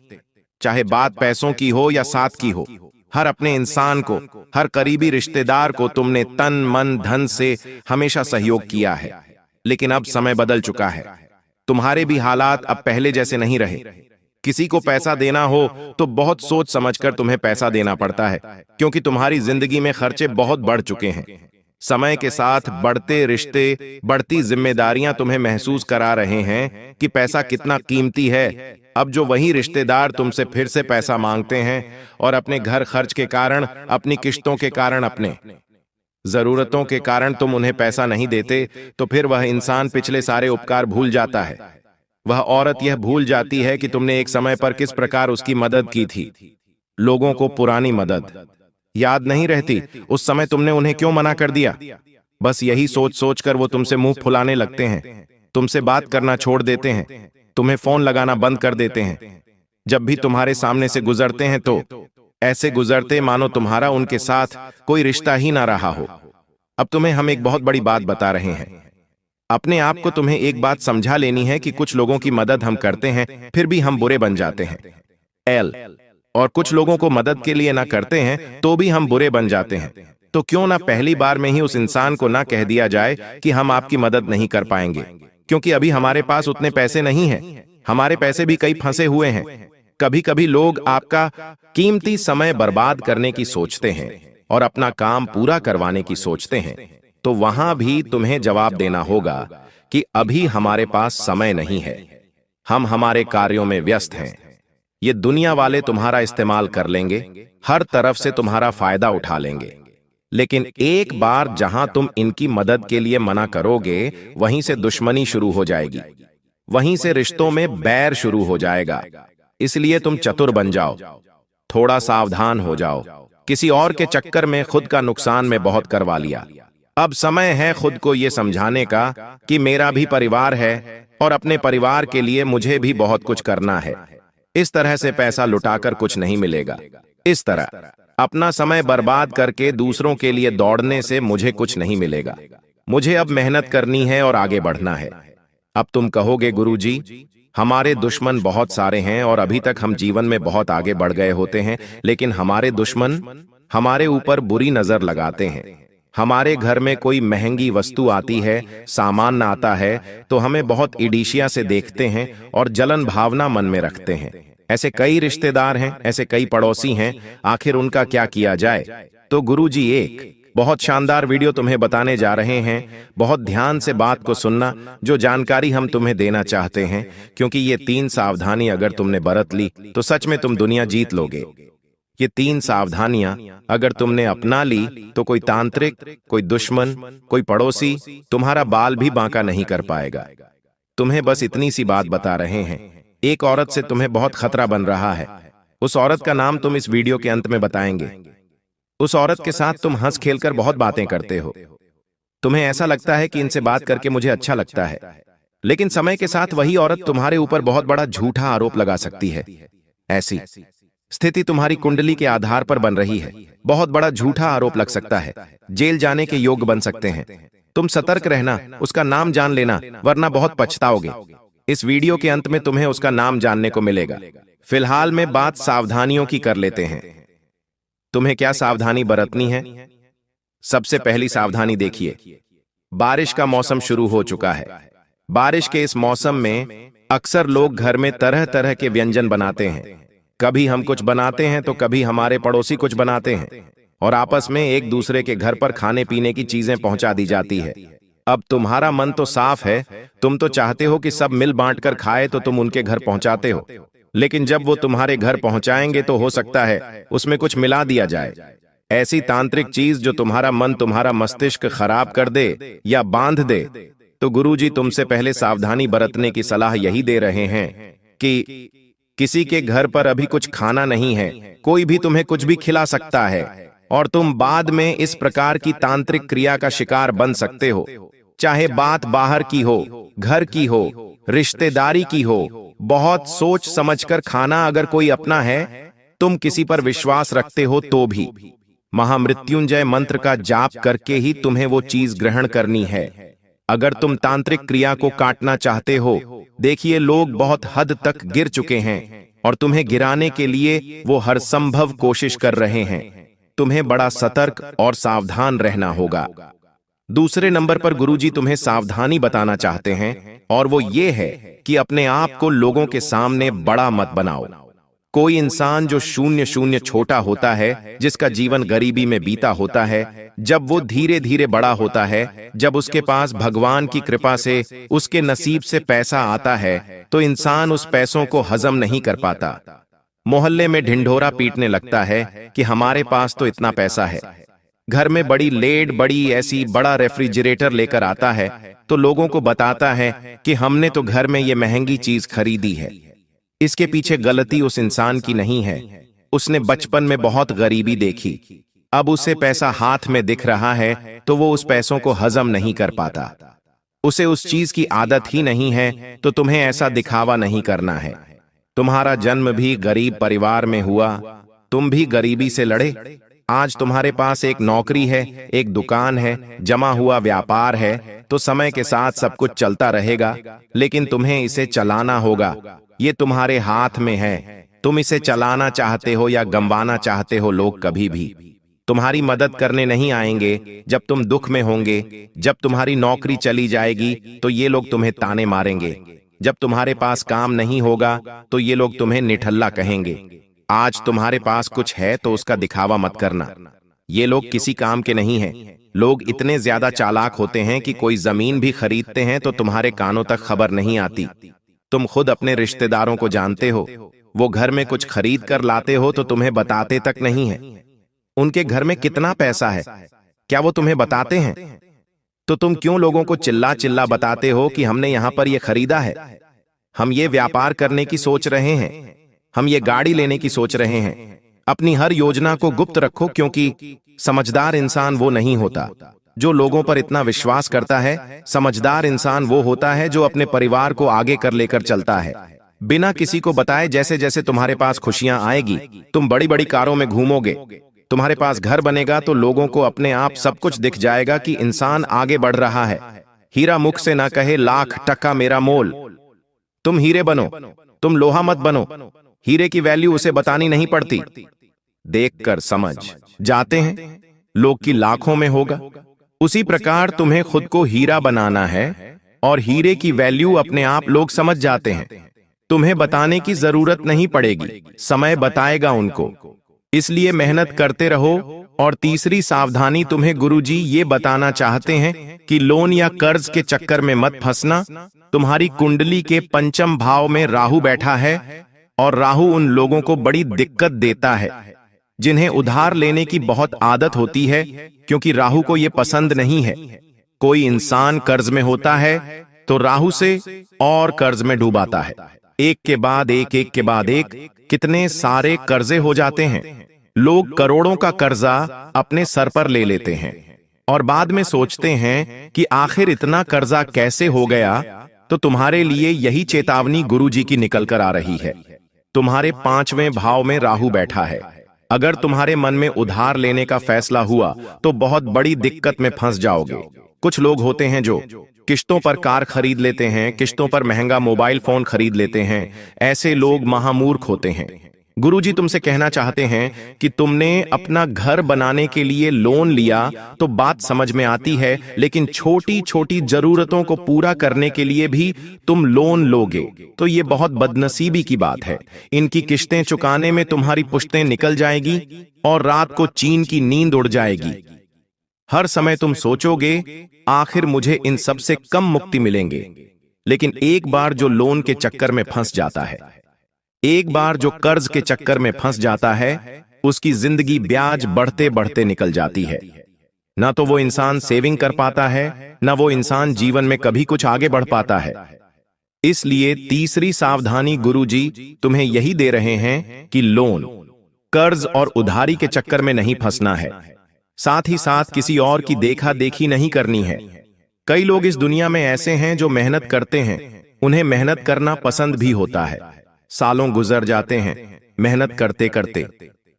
चाहे बात पैसों की हो या साथ की हो, हर अपने इंसान को, हर करीबी रिश्तेदार को तुमने तन मन धन से हमेशा सहयोग किया है। लेकिन अब समय बदल चुका है। तुम्हारे भी हालात अब पहले जैसे नहीं रहे। किसी को पैसा देना हो तो बहुत सोच समझकर तुम्हें पैसा देना पड़ता है, क्योंकि तुम्हारी जिंदगी में खर्चे बहुत बढ़ चुके हैं। समय के साथ बढ़ते रिश्ते, बढ़ती जिम्मेदारियां तुम्हें महसूस करा रहे हैं कि पैसा कितना कीमती है। अब जो वही रिश्तेदार तुमसे फिर से पैसा मांगते हैं और अपने घर खर्च के कारण, अपनी किश्तों के कारण, अपने जरूरतों के कारण तुम उन्हें पैसा नहीं देते, तो फिर वह इंसान पिछले सारे उपकार भूल जाता है। वह औरत यह भूल जाती है कि तुमने एक समय पर किस प्रकार उसकी मदद की थी। लोगों को पुरानी मदद याद नहीं रहती, उस समय तुमने उन्हें क्यों मना कर दिया। बस यही सोच सोचकर वो तुमसे मुंह फुलाने लगते हैं, तुमसे बात करना छोड़ देते हैं, तुम्हें फोन लगाना बंद कर देते हैं। जब भी तुम्हारे सामने से गुजरते हैं तो ऐसे गुजरते मानो तुम्हारा उनके साथ कोई रिश्ता ही ना रहा हो। अब तुम्हें हम एक बहुत बड़ी बात बता रहे हैं। अपने आप को तुम्हें एक बात समझा लेनी है कि कुछ लोगों की मदद हम करते हैं, फिर भी हम बुरे बन जाते हैं। एल और कुछ लोगों को मदद के लिए ना करते हैं तो भी हम बुरे बन जाते हैं। तो क्यों ना पहली बार में ही उस इंसान को ना कह दिया जाए कि हम आपकी मदद नहीं कर पाएंगे, क्योंकि अभी हमारे पास उतने पैसे नहीं हैं। हमारे पैसे भी कई फंसे हुए हैं। कभी कभी लोग आपका कीमती समय बर्बाद करने की सोचते हैं और अपना काम पूरा करवाने की सोचते हैं, तो वहां भी तुम्हें जवाब देना होगा कि अभी हमारे पास समय नहीं है। हम हमारे कार्यों में व्यस्त हैं। ये दुनिया वाले तुम्हारा इस्तेमाल कर लेंगे, हर तरफ से तुम्हारा फायदा उठा लेंगे, लेकिन एक बार जहां तुम इनकी मदद के लिए मना करोगे, वहीं से दुश्मनी शुरू हो जाएगी, वहीं से रिश्तों में बैर शुरू हो जाएगा। इसलिए तुम चतुर बन जाओ, थोड़ा सावधान हो जाओ। किसी और के चक्कर में खुद का नुकसान में बहुत करवा लिया। अब समय है खुद को यह समझाने का कि मेरा भी परिवार है और अपने परिवार के लिए मुझे भी बहुत कुछ करना है। इस तरह से पैसा लुटाकर कुछ नहीं मिलेगा। इस तरह अपना समय बर्बाद करके दूसरों के लिए दौड़ने से मुझे कुछ नहीं मिलेगा। मुझे अब मेहनत करनी है और आगे बढ़ना है। अब तुम कहोगे, गुरुजी, हमारे दुश्मन बहुत सारे हैं और अभी तक हम जीवन में बहुत आगे बढ़ गए होते हैं, लेकिन हमारे दुश्मन हमारे ऊपर बुरी नजर लगाते हैं। हमारे घर में कोई महंगी वस्तु आती है, सामान आता है, तो हमें बहुत ईर्ष्या से देखते हैं और जलन भावना मन में रखते हैं। ऐसे कई रिश्तेदार हैं, ऐसे कई पड़ोसी हैं, आखिर उनका क्या किया जाए। तो गुरुजी एक बहुत शानदार वीडियो तुम्हें बताने जा रहे हैं। बहुत ध्यान से बात को सुनना, जो जानकारी हम तुम्हें देना चाहते हैं, क्योंकि ये 3 सावधानी अगर तुमने बरत ली तो सच में तुम दुनिया जीत लोगे। ये 3 सावधानियां अगर तुमने अपना ली तो कोई तांत्रिक, कोई दुश्मन, कोई पड़ोसी तुम्हारा बाल भी बांका नहीं कर पाएगा। तुम्हें बस इतनी सी बात बता रहे हैं। एक औरत से तुम्हें बहुत खतरा बन रहा है। उस औरत का नाम तुम इस वीडियो के अंत में बताएंगे। उस औरत के साथ तुम हंस खेलकर बहुत बातें करते हो। तुम्हें ऐसा लगता है कि इनसे बात करके मुझे अच्छा लगता है, लेकिन समय के साथ वही औरत तुम्हारे ऊपर बहुत बड़ा झूठा आरोप लगा सकती है। ऐसी स्थिति तुम्हारी कुंडली के आधार पर बन रही है। बहुत बड़ा झूठा आरोप लग सकता है, जेल जाने के योग्य बन सकते हैं। तुम सतर्क रहना, उसका नाम जान लेना, वरना बहुत पछताओगे। इस वीडियो के अंत में तुम्हें उसका नाम जानने को मिलेगा। फिलहाल में बात सावधानियों की कर लेते हैं। तुम्हें क्या सावधानी बरतनी है? सबसे पहली सावधानी देखिए, बारिश का मौसम शुरू हो चुका है। बारिश के इस मौसम में अक्सर लोग घर में तरह तरह के व्यंजन बनाते हैं। कभी हम कुछ बनाते हैं तो कभी हमारे पड़ोसी कुछ बनाते हैं, और आपस में एक दूसरे के घर पर खाने पीने की चीजें पहुंचा दी जाती है। अब तुम्हारा मन तो साफ है, तुम तो चाहते हो कि सब मिल बांट कर खाए, तो तुम उनके घर पहुंचाते हो। लेकिन जब वो तुम्हारे घर पहुंचाएंगे तो हो सकता है उसमें कुछ मिला दिया जाए, ऐसी तांत्रिक चीज जो तुम्हारा मन, तुम्हारा मस्तिष्क खराब कर दे या बांध दे। तो गुरुजी तुमसे पहले सावधानी बरतने की सलाह यही दे रहे हैं कि किसी के घर पर अभी कुछ खाना नहीं है, कोई भी तुम्हें कुछ भी खिला सकता है और तुम बाद में इस प्रकार की तांत्रिक क्रिया का शिकार बन सकते हो। चाहे बात बाहर की हो, घर की हो, रिश्तेदारी की हो, बहुत सोच समझकर खाना अगर कोई अपना है, तुम किसी पर विश्वास रखते हो तो भी महामृत्युंजय मंत्र का जाप करके ही तुम्हें वो चीज ग्रहण करनी है। अगर तुम तांत्रिक क्रिया को काटना चाहते हो, देखिए लोग बहुत हद तक गिर चुके हैं और तुम्हें गिराने के लिए वो हर संभव कोशिश कर रहे हैं। तुम्हें बड़ा सतर्क और सावधान रहना होगा। दूसरे नंबर पर गुरुजी तुम्हें सावधानी बताना चाहते हैं, और वो ये है कि अपने आप को लोगों के सामने बड़ा मत बनाओ। कोई इंसान जो शून्य शून्य छोटा होता है, जिसका जीवन गरीबी में बीता होता है, जब वो धीरे धीरे बड़ा होता है, जब उसके पास भगवान की कृपा से उसके नसीब से पैसा आता है, तो इंसान उस पैसों को हजम नहीं कर पाता। मोहल्ले में ढिंढोरा पीटने लगता है कि हमारे पास तो इतना पैसा है। घर में बड़ी लेड, बड़ी ऐसी बड़ा रेफ्रिजरेटर लेकर आता है, तो लोगों को बताता है कि हमने तो घर में ये महंगी चीज खरीदी है। इसके पीछे गलती उस इंसान की नहीं है। उसने बचपन में बहुत गरीबी देखी, अब उसे पैसा हाथ में दिख रहा है तो वो उस पैसों को हजम नहीं कर पाता। उसे उस चीज की आदत ही नहीं है, तो तुम्हें ऐसा दिखावा नहीं करना है। तुम्हारा जन्म भी गरीब परिवार में हुआ, तुम भी गरीबी से लड़े। आज तुम्हारे पास एक नौकरी है, एक दुकान है, जमा हुआ व्यापार है, तो समय के साथ सब कुछ चलता रहेगा, लेकिन तुम्हें इसे चलाना होगा। ये तुम्हारे हाथ में है। तुम इसे चलाना चाहते हो या गंवाना चाहते हो। लोग कभी भी तुम्हारी मदद करने नहीं आएंगे जब तुम दुख में होंगे। जब तुम्हारी नौकरी चली जाएगी तो ये लोग तुम्हें ताने मारेंगे। जब तुम्हारे पास काम नहीं होगा तो ये लोग तुम्हें निठल्ला कहेंगे। आज तुम्हारे पास कुछ है तो उसका दिखावा मत करना। ये लोग किसी काम के नहीं हैं। लोग इतने ज्यादा चालाक होते हैं कि कोई जमीन भी खरीदते हैं तो तुम्हारे कानों तक खबर नहीं आती। तुम खुद अपने रिश्तेदारों को जानते हो, वो घर में कुछ खरीद कर लाते हो तो तुम्हें बताते तक नहीं है। उनके घर में कितना पैसा है, क्या वो तुम्हें बताते हैं? तो तुम क्यों लोगों को चिल्ला चिल्ला बताते हो कि हमने यहां पर ये खरीदा है, हम ये व्यापार करने की सोच रहे हैं, हम ये गाड़ी लेने की सोच रहे हैं। अपनी हर योजना को गुप्त रखो, क्योंकि समझदार इंसान वो नहीं होता जो लोगों पर इतना विश्वास करता है। समझदार इंसान वो होता है जो अपने परिवार को आगे कर लेकर चलता है, बिना किसी को बताए। जैसे जैसे तुम्हारे पास खुशियां आएगी, तुम बड़ी बड़ी कारों में घूमोगे, तुम्हारे पास घर बनेगा, तो लोगों को अपने आप सब कुछ दिख जाएगा कि इंसान आगे बढ़ रहा है। हीरा मुख से ना कहे लाख टका मेरा मोल। तुम हीरे बनो, तुम लोहा मत बनो। हीरे की वैल्यू उसे बतानी नहीं पड़ती, देखकर समझ जाते हैं लोग की लाखों में होगा। उसी प्रकार तुम्हें खुद को हीरा बनाना है, और हीरे की वैल्यू अपने आप लोग समझ जाते हैं। तुम्हें बताने की जरूरत नहीं पड़ेगी, समय बताएगा उनको। इसलिए मेहनत करते रहो। और तीसरी सावधानी तुम्हें गुरुजी ये बताना चाहते हैं कि लोन या कर्ज के चक्कर में मत फंसना। तुम्हारी कुंडली के पंचम भाव में राहु बैठा है, और राहु उन लोगों को बड़ी दिक्कत देता है जिन्हें उधार लेने की बहुत आदत होती है, क्योंकि राहु को यह पसंद नहीं है। कोई इंसान कर्ज में होता है तो राहु से और कर्ज में डूबाता है। एक के बाद एक, एक के बाद एक, कितने सारे कर्जे हो जाते हैं। लोग करोड़ों का कर्जा अपने सर पर ले लेते हैं और बाद में सोचते हैं कि आखिर इतना कर्जा कैसे हो गया। तो तुम्हारे लिए यही चेतावनी गुरुजी की निकल कर आ रही है। तुम्हारे पांचवें भाव में राहु बैठा है। अगर तुम्हारे मन में उधार लेने का फैसला हुआ तो बहुत बड़ी दिक्कत में फंस जाओगे। कुछ लोग होते हैं जो किश्तों पर कार खरीद लेते हैं, किश्तों पर महंगा मोबाइल फोन खरीद लेते हैं। ऐसे लोग महामूर्ख होते हैं। गुरुजी तुमसे कहना चाहते हैं कि तुमने अपना घर बनाने के लिए लोन लिया तो बात समझ में आती है, लेकिन छोटी छोटी जरूरतों को पूरा करने के लिए भी तुम लोन लोगे तो ये बहुत बदनसीबी की बात है। इनकी किश्तें चुकाने में तुम्हारी पुश्तें निकल जाएगी और रात को चैन की नींद उड़ जाएगी। हर समय तुम सोचोगे आखिर मुझे इन सब से कम मुक्ति मिलेंगे, लेकिन एक बार जो लोन के चक्कर में फंस जाता है, एक बार जो कर्ज के चक्कर में फंस जाता है, उसकी जिंदगी ब्याज बढ़ते बढ़ते निकल जाती है। ना तो वो इंसान सेविंग कर पाता है, ना वो इंसान जीवन में कभी कुछ आगे बढ़ पाता है। इसलिए तीसरी सावधानी गुरुजी तुम्हें यही दे रहे हैं कि लोन, कर्ज और उधारी के चक्कर में नहीं फंसना है। साथ ही साथ किसी और की देखा देखी नहीं करनी है। कई लोग इस दुनिया में ऐसे हैं जो मेहनत करते हैं, उन्हें मेहनत करना पसंद भी होता है। सालों गुजर जाते हैं मेहनत करते करते,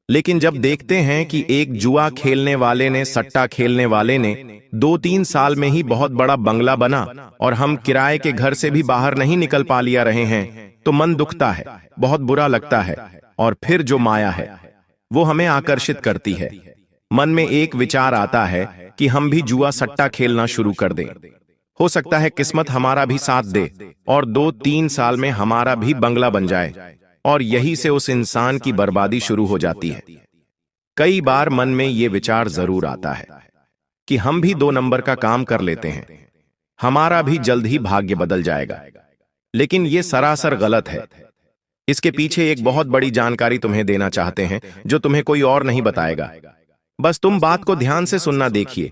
लेकिन जब देखते हैं कि एक जुआ खेलने वाले ने, सट्टा खेलने वाले ने 2-3 साल में ही बहुत बड़ा बंगला बना और हम किराए के घर से भी बाहर नहीं निकल पा लिया रहे हैं, तो मन दुखता है, बहुत बुरा लगता है। और फिर जो माया है वो हमें आकर्षित करती है। मन में एक विचार आता है कि हम भी जुआ सट्टा खेलना शुरू कर दें। हो सकता है किस्मत हमारा भी साथ दे और 2-3 साल में हमारा भी बंगला बन जाए, और यही से उस इंसान की बर्बादी शुरू हो जाती है। कई बार मन में ये विचार जरूर आता है कि हम भी 2 नंबर का काम कर लेते हैं, हमारा भी जल्द ही भाग्य बदल जाएगा। लेकिन ये सरासर गलत है। इसके पीछे एक बहुत बड़ी जानकारी तुम्हें देना चाहते हैं जो तुम्हें कोई और नहीं बताएगा। बस तुम बात को ध्यान से सुनना। देखिए,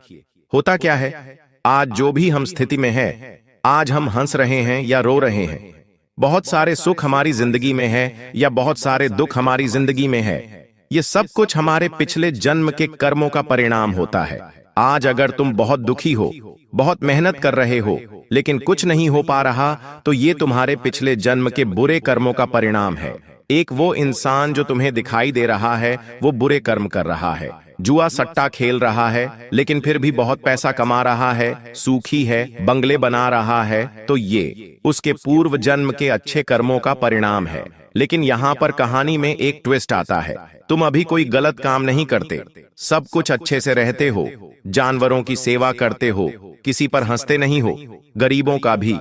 होता क्या है, आज जो भी हम स्थिति में है, आज हम हंस रहे हैं या रो रहे हैं, बहुत सारे सुख हमारी जिंदगी में है या बहुत सारे दुख हमारी जिंदगी में है, ये सब कुछ हमारे पिछले जन्म के कर्मों का परिणाम होता है। आज अगर तुम बहुत दुखी हो, बहुत मेहनत कर रहे हो, लेकिन कुछ नहीं हो पा रहा, तो ये तुम्हारे पिछले जन्म के बुरे कर्मों का परिणाम है। एक वो इंसान जो तुम्हें दिखाई दे रहा है, वो बुरे कर्म कर रहा है, जुआ सट्टा खेल रहा है, लेकिन फिर भी बहुत पैसा कमा रहा है, सुखी है, बंगले बना रहा है, तो ये उसके पूर्व जन्म के अच्छे कर्मों का परिणाम है। लेकिन यहाँ पर कहानी में एक ट्विस्ट आता है। तुम अभी कोई गलत काम नहीं करते, सब कुछ अच्छे से रहते हो, जानवरों की सेवा करते हो, किसी पर हंसते नहीं हो, गरीबों का भी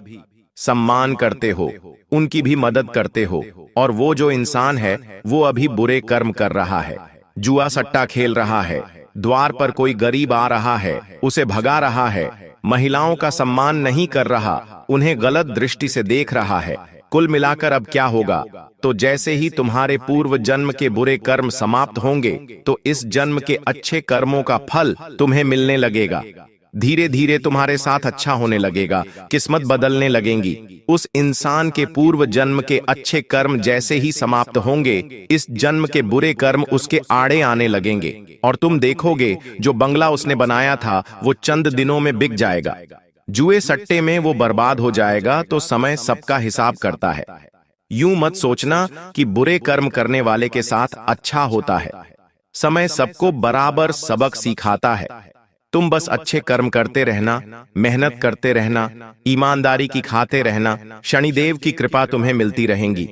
सम्मान करते हो, उनकी भी मदद करते हो, और वो जो इंसान है वो अभी बुरे कर्म कर रहा है, जुआ सट्टा खेल रहा है, द्वार पर कोई गरीब आ रहा है, उसे भगा रहा है, महिलाओं का सम्मान नहीं कर रहा, उन्हें गलत दृष्टि से देख रहा है। कुल मिलाकर अब क्या होगा, तो जैसे ही तुम्हारे पूर्व जन्म के बुरे कर्म समाप्त होंगे, तो इस जन्म के अच्छे कर्मों का फल तुम्हें मिलने लगेगा। धीरे धीरे तुम्हारे साथ अच्छा होने लगेगा, किस्मत बदलने लगेंगी। उस इंसान के पूर्व जन्म के अच्छे कर्म जैसे ही समाप्त होंगे, इस जन्म के बुरे कर्म उसके आड़े आने लगेंगे, और तुम देखोगे जो बंगला उसने बनाया था वो चंद दिनों में बिक जाएगा। जुए सट्टे में वो बर्बाद हो जाएगा। तो समय सबका हिसाब करता है। यूं मत सोचना कि बुरे कर्म करने वाले के साथ अच्छा होता है। समय सबको बराबर सबक सिखाता है। तुम बस अच्छे कर्म करते रहना, मेहनत करते रहना, ईमानदारी की खाते रहना, शनिदेव की कृपा तुम्हें मिलती रहेंगी।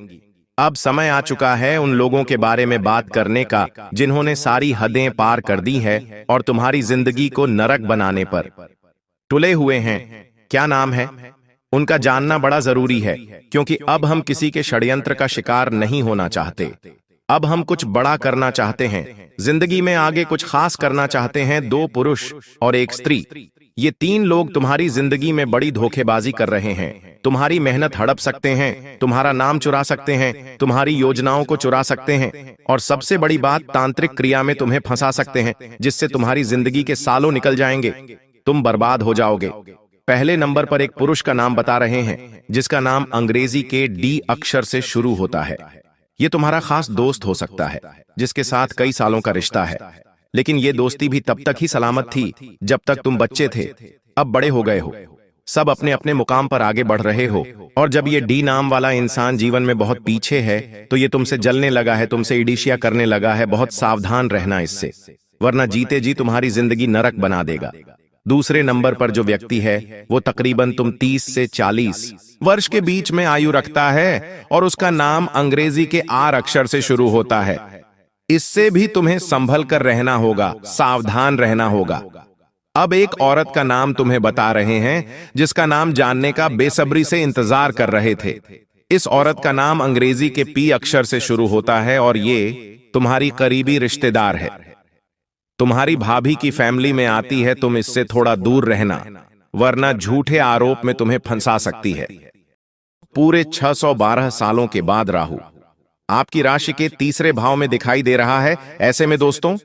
अब समय आ चुका है उन लोगों के बारे में बात करने का जिन्होंने सारी हदें पार कर दी है और तुम्हारी जिंदगी को नरक बनाने पर तुले हुए हैं। क्या नाम है उनका जानना बड़ा जरूरी है, क्योंकि अब हम किसी के षड्यंत्र का शिकार नहीं होना चाहते। अब हम कुछ बड़ा करना चाहते हैं, जिंदगी में आगे कुछ खास करना चाहते हैं। 2 पुरुष और 1 स्त्री, ये 3 लोग तुम्हारी जिंदगी में बड़ी धोखेबाजी कर रहे हैं। तुम्हारी मेहनत हड़प सकते हैं, तुम्हारा नाम चुरा सकते हैं, तुम्हारी योजनाओं को चुरा सकते हैं, और सबसे बड़ी बात, तांत्रिक क्रिया में तुम्हें फंसा सकते हैं, जिससे तुम्हारी जिंदगी के सालों निकल जाएंगे, तुम बर्बाद हो जाओगे। पहले नंबर पर एक पुरुष का नाम बता रहे हैं, जिसका नाम अंग्रेजी के डी अक्षर से शुरू होता है। ये तुम्हारा खास दोस्त हो सकता है, जिसके साथ कई सालों का रिश्ता है, लेकिन ये दोस्ती भी तब तक ही सलामत थी जब तक तुम बच्चे थे। अब बड़े हो गए हो, सब अपने अपने मुकाम पर आगे बढ़ रहे हो, और जब ये डी नाम वाला इंसान जीवन में बहुत पीछे है, तो ये तुमसे जलने लगा है, तुमसे ईर्ष्या करने लगा है। बहुत सावधान रहना इससे, वरना जीते जी तुम्हारी जिंदगी नरक बना देगा। दूसरे नंबर पर जो व्यक्ति है वो तकरीबन तुम 30 से 40 वर्ष के बीच में आयु रखता है, और उसका नाम अंग्रेजी के आर अक्षर से शुरू होता है। इससे भी तुम्हें संभल कर रहना होगा, सावधान रहना होगा। अब एक औरत का नाम तुम्हें बता रहे हैं, जिसका नाम जानने का बेसब्री से इंतजार कर रहे थे। इस औरत का नाम अंग्रेजी के पी अक्षर से शुरू होता है, और ये तुम्हारी करीबी रिश्तेदार है, तुम्हारी भाभी की फैमिली में आती है। तुम इससे थोड़ा दूर रहना, वरना झूठे आरोप में तुम्हें फंसा सकती है। पूरे 612 सालों के बाद राहु आपकी राशि के तीसरे भाव में दिखाई दे रहा है। ऐसे में दोस्तों,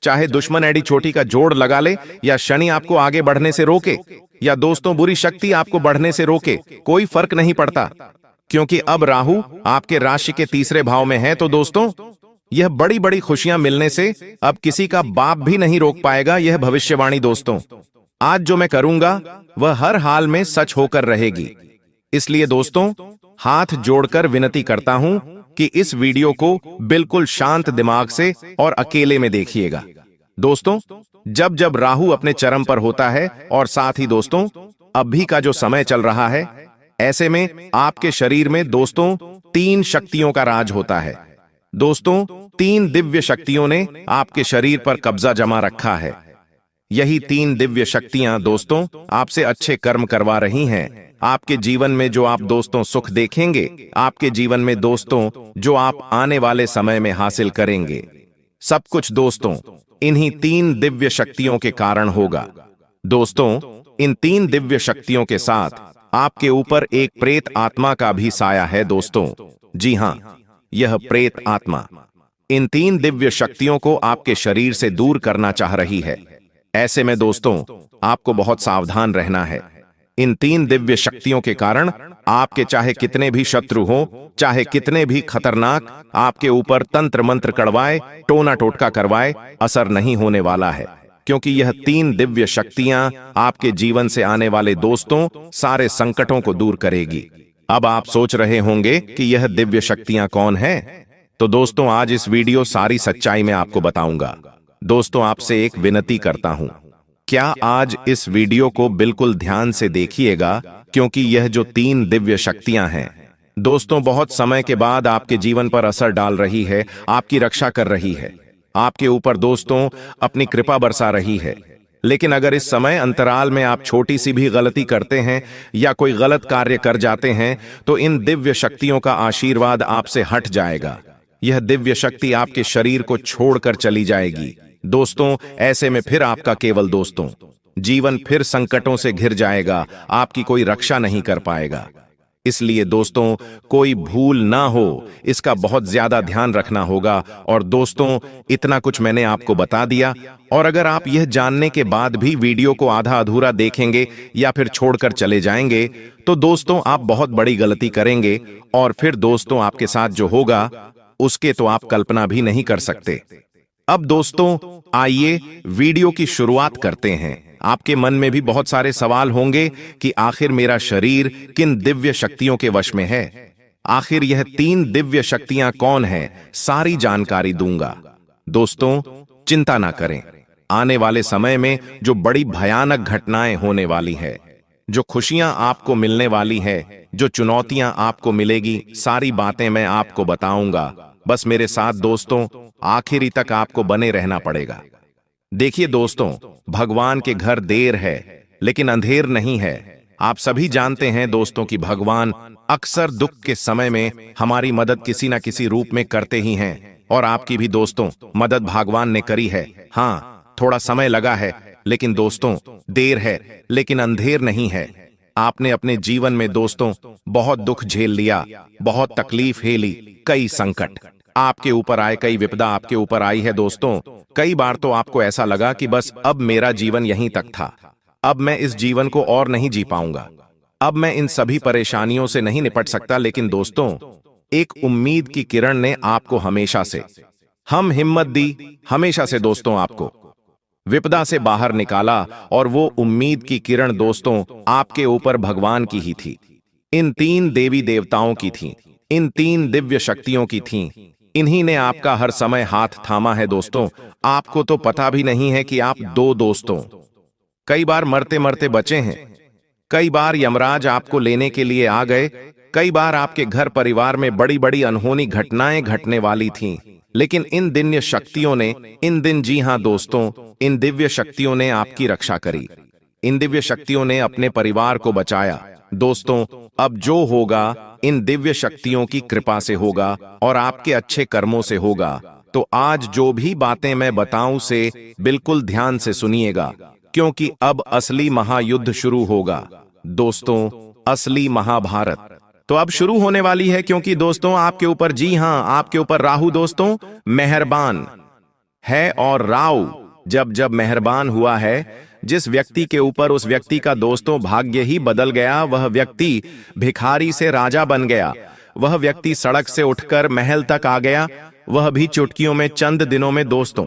चाहे दुश्मन एडी चोटी का जोड़ लगा ले, या शनि आपको आगे बढ़ने से रोके, या दोस्तों बुरी शक्ति आपको बढ़ने से रोके, कोई फर्क नहीं पड़ता, क्योंकि अब राहु आपके राशि के तीसरे भाव में है। तो दोस्तों, यह बड़ी बड़ी खुशियां मिलने से अब किसी का बाप भी नहीं रोक पाएगा। यह भविष्यवाणी दोस्तों आज जो मैं करूंगा वह हर हाल में सच होकर रहेगी। इसलिए दोस्तों, हाथ जोड़कर विनती करता हूं कि इस वीडियो को बिल्कुल शांत दिमाग से और अकेले में देखिएगा। दोस्तों, जब जब राहु अपने चरम पर होता है, और साथ ही दोस्तों अभी का जो समय चल रहा है, ऐसे में आपके शरीर में दोस्तों 3 शक्तियों का राज होता है। दोस्तों, तीन दिव्य शक्तियों ने आपके शरीर पर कब्जा जमा रखा है। यही तीन दिव्य शक्तियां दोस्तों आपसे अच्छे कर्म करवा रही हैं। आपके जीवन में जो आप दोस्तों सुख देखेंगे, आपके जीवन में दोस्तों जो आप आने वाले समय में हासिल करेंगे, सब कुछ दोस्तों इन्हीं तीन दिव्य शक्तियों के कारण होगा। दोस्तों, इन तीन दिव्य शक्तियों के साथ आपके ऊपर एक प्रेत आत्मा का भी साया है दोस्तों। जी हां, यह प्रेत आत्मा इन तीन दिव्य शक्तियों को आपके शरीर से दूर करना चाह रही है। ऐसे में दोस्तों आपको बहुत सावधान रहना है। इन तीन दिव्य शक्तियों के कारण आपके चाहे कितने भी शत्रु हो, चाहे कितने भी खतरनाक आपके ऊपर तंत्र मंत्र कड़वाए, टोना टोटका करवाए, असर नहीं होने वाला है, क्योंकि यह तीन दिव्य शक्तियां आपके जीवन से आने वाले दोस्तों सारे संकटों को दूर करेगी। अब आप सोच रहे होंगे कि यह दिव्य शक्तियां कौन है? तो दोस्तों आज इस वीडियो सारी सच्चाई में आपको बताऊंगा। दोस्तों आपसे एक विनती करता हूं, क्या आज इस वीडियो को बिल्कुल ध्यान से देखिएगा, क्योंकि यह जो तीन दिव्य शक्तियां हैं दोस्तों बहुत समय के बाद आपके जीवन पर असर डाल रही है, आपकी रक्षा कर रही है, आपके ऊपर दोस्तों अपनी कृपा बरसा रही है। लेकिन अगर इस समय अंतराल में आप छोटी सी भी गलती करते हैं या कोई गलत कार्य कर जाते हैं तो इन दिव्य शक्तियों का आशीर्वाद आपसे हट जाएगा। यह दिव्य शक्ति आपके शरीर को छोड़कर चली जाएगी। दोस्तों ऐसे में फिर आपका केवल दोस्तों जीवन फिर संकटों से घिर जाएगा, आपकी कोई रक्षा नहीं कर पाएगा। इसलिए दोस्तों कोई भूल ना हो, इसका बहुत ज्यादा ध्यान रखना होगा। और दोस्तों इतना कुछ मैंने आपको बता दिया, और अगर आप यह जानने के बाद भी वीडियो को आधा अधूरा देखेंगे या फिर छोड़कर चले जाएंगे तो दोस्तों आप बहुत बड़ी गलती करेंगे, और फिर दोस्तों आपके साथ जो होगा उसके तो आप कल्पना भी नहीं कर सकते। अब दोस्तों आइए वीडियो की शुरुआत करते हैं। आपके मन में भी बहुत सारे सवाल होंगे कि आखिर मेरा शरीर किन दिव्य शक्तियों के वश में है, आखिर यह तीन दिव्य शक्तियां कौन हैं, सारी जानकारी दूंगा। दोस्तों चिंता ना करें, आने वाले समय में जो बड़ी भयानक घटनाएं होने वाली है, जो खुशियां आपको मिलने वाली है, जो चुनौतियां आपको मिलेगी, सारी बातें मैं आपको बताऊंगा। बस मेरे साथ दोस्तों आखिरी तक आपको बने रहना पड़ेगा। देखिए दोस्तों, भगवान के घर देर है लेकिन अंधेर नहीं है। आप सभी जानते हैं दोस्तों कि भगवान अक्सर दुख के समय में हमारी मदद किसी न किसी रूप में करते ही हैं, और आपकी भी दोस्तों मदद भगवान ने करी है। हाँ, थोड़ा समय लगा है, लेकिन दोस्तों देर है लेकिन अंधेर नहीं है। आपने अपने जीवन में दोस्तों बहुत दुख झेल लिया, बहुत तकलीफ झेली, कई संकट आपके ऊपर आए, कई विपदा आपके ऊपर आई है। दोस्तों कई बार तो आपको ऐसा लगा कि बस अब मेरा जीवन यहीं तक था, अब मैं इस जीवन को और नहीं जी पाऊंगा, अब मैं इन सभी परेशानियों से नहीं निपट सकता। लेकिन दोस्तों एक उम्मीद की किरण ने आपको हमेशा से हिम्मत दी, हमेशा से दोस्तों आपको विपदा से बाहर निकाला, और वो उम्मीद की किरण दोस्तों आपके ऊपर भगवान की ही थी, इन तीन देवी देवताओं की थी, इन तीन दिव्य शक्तियों की थी। इन्हीं ने आपका हर समय हाथ थामा है। दोस्तों आपको तो पता भी नहीं है कि आप दो दोस्तों कई बार मरते मरते बचे हैं, कई बार यमराज आपको लेने के लिए आ गए, कई बार आपके घर परिवार में बड़ी बड़ी अनहोनी घटनाएं घटने वाली थीं, लेकिन इन दिव्य शक्तियों ने जी हां दोस्तों, इन दिव्य शक्तियों ने आपकी रक्षा करी, इन दिव्य शक्तियों ने अपने परिवार को बचाया। दोस्तों अब जो होगा इन दिव्य शक्तियों की कृपा से होगा और आपके अच्छे कर्मों से होगा। तो आज जो भी बातें मैं बताऊं से बिल्कुल ध्यान से सुनिएगा, क्योंकि अब असली महायुद्ध शुरू होगा। दोस्तों असली महाभारत तो अब शुरू होने वाली है, क्योंकि दोस्तों आपके ऊपर, जी हां आपके ऊपर राहु दोस्तों मेहरबान है, और राहु जब मेहरबान हुआ है जिस व्यक्ति के ऊपर, उस व्यक्ति का दोस्तों भाग्य ही बदल गया। वह व्यक्ति भिखारी से राजा बन गया, वह व्यक्ति सड़क से उठकर महल तक आ गया, वह भी चुटकियों में, चंद दिनों में दोस्तों।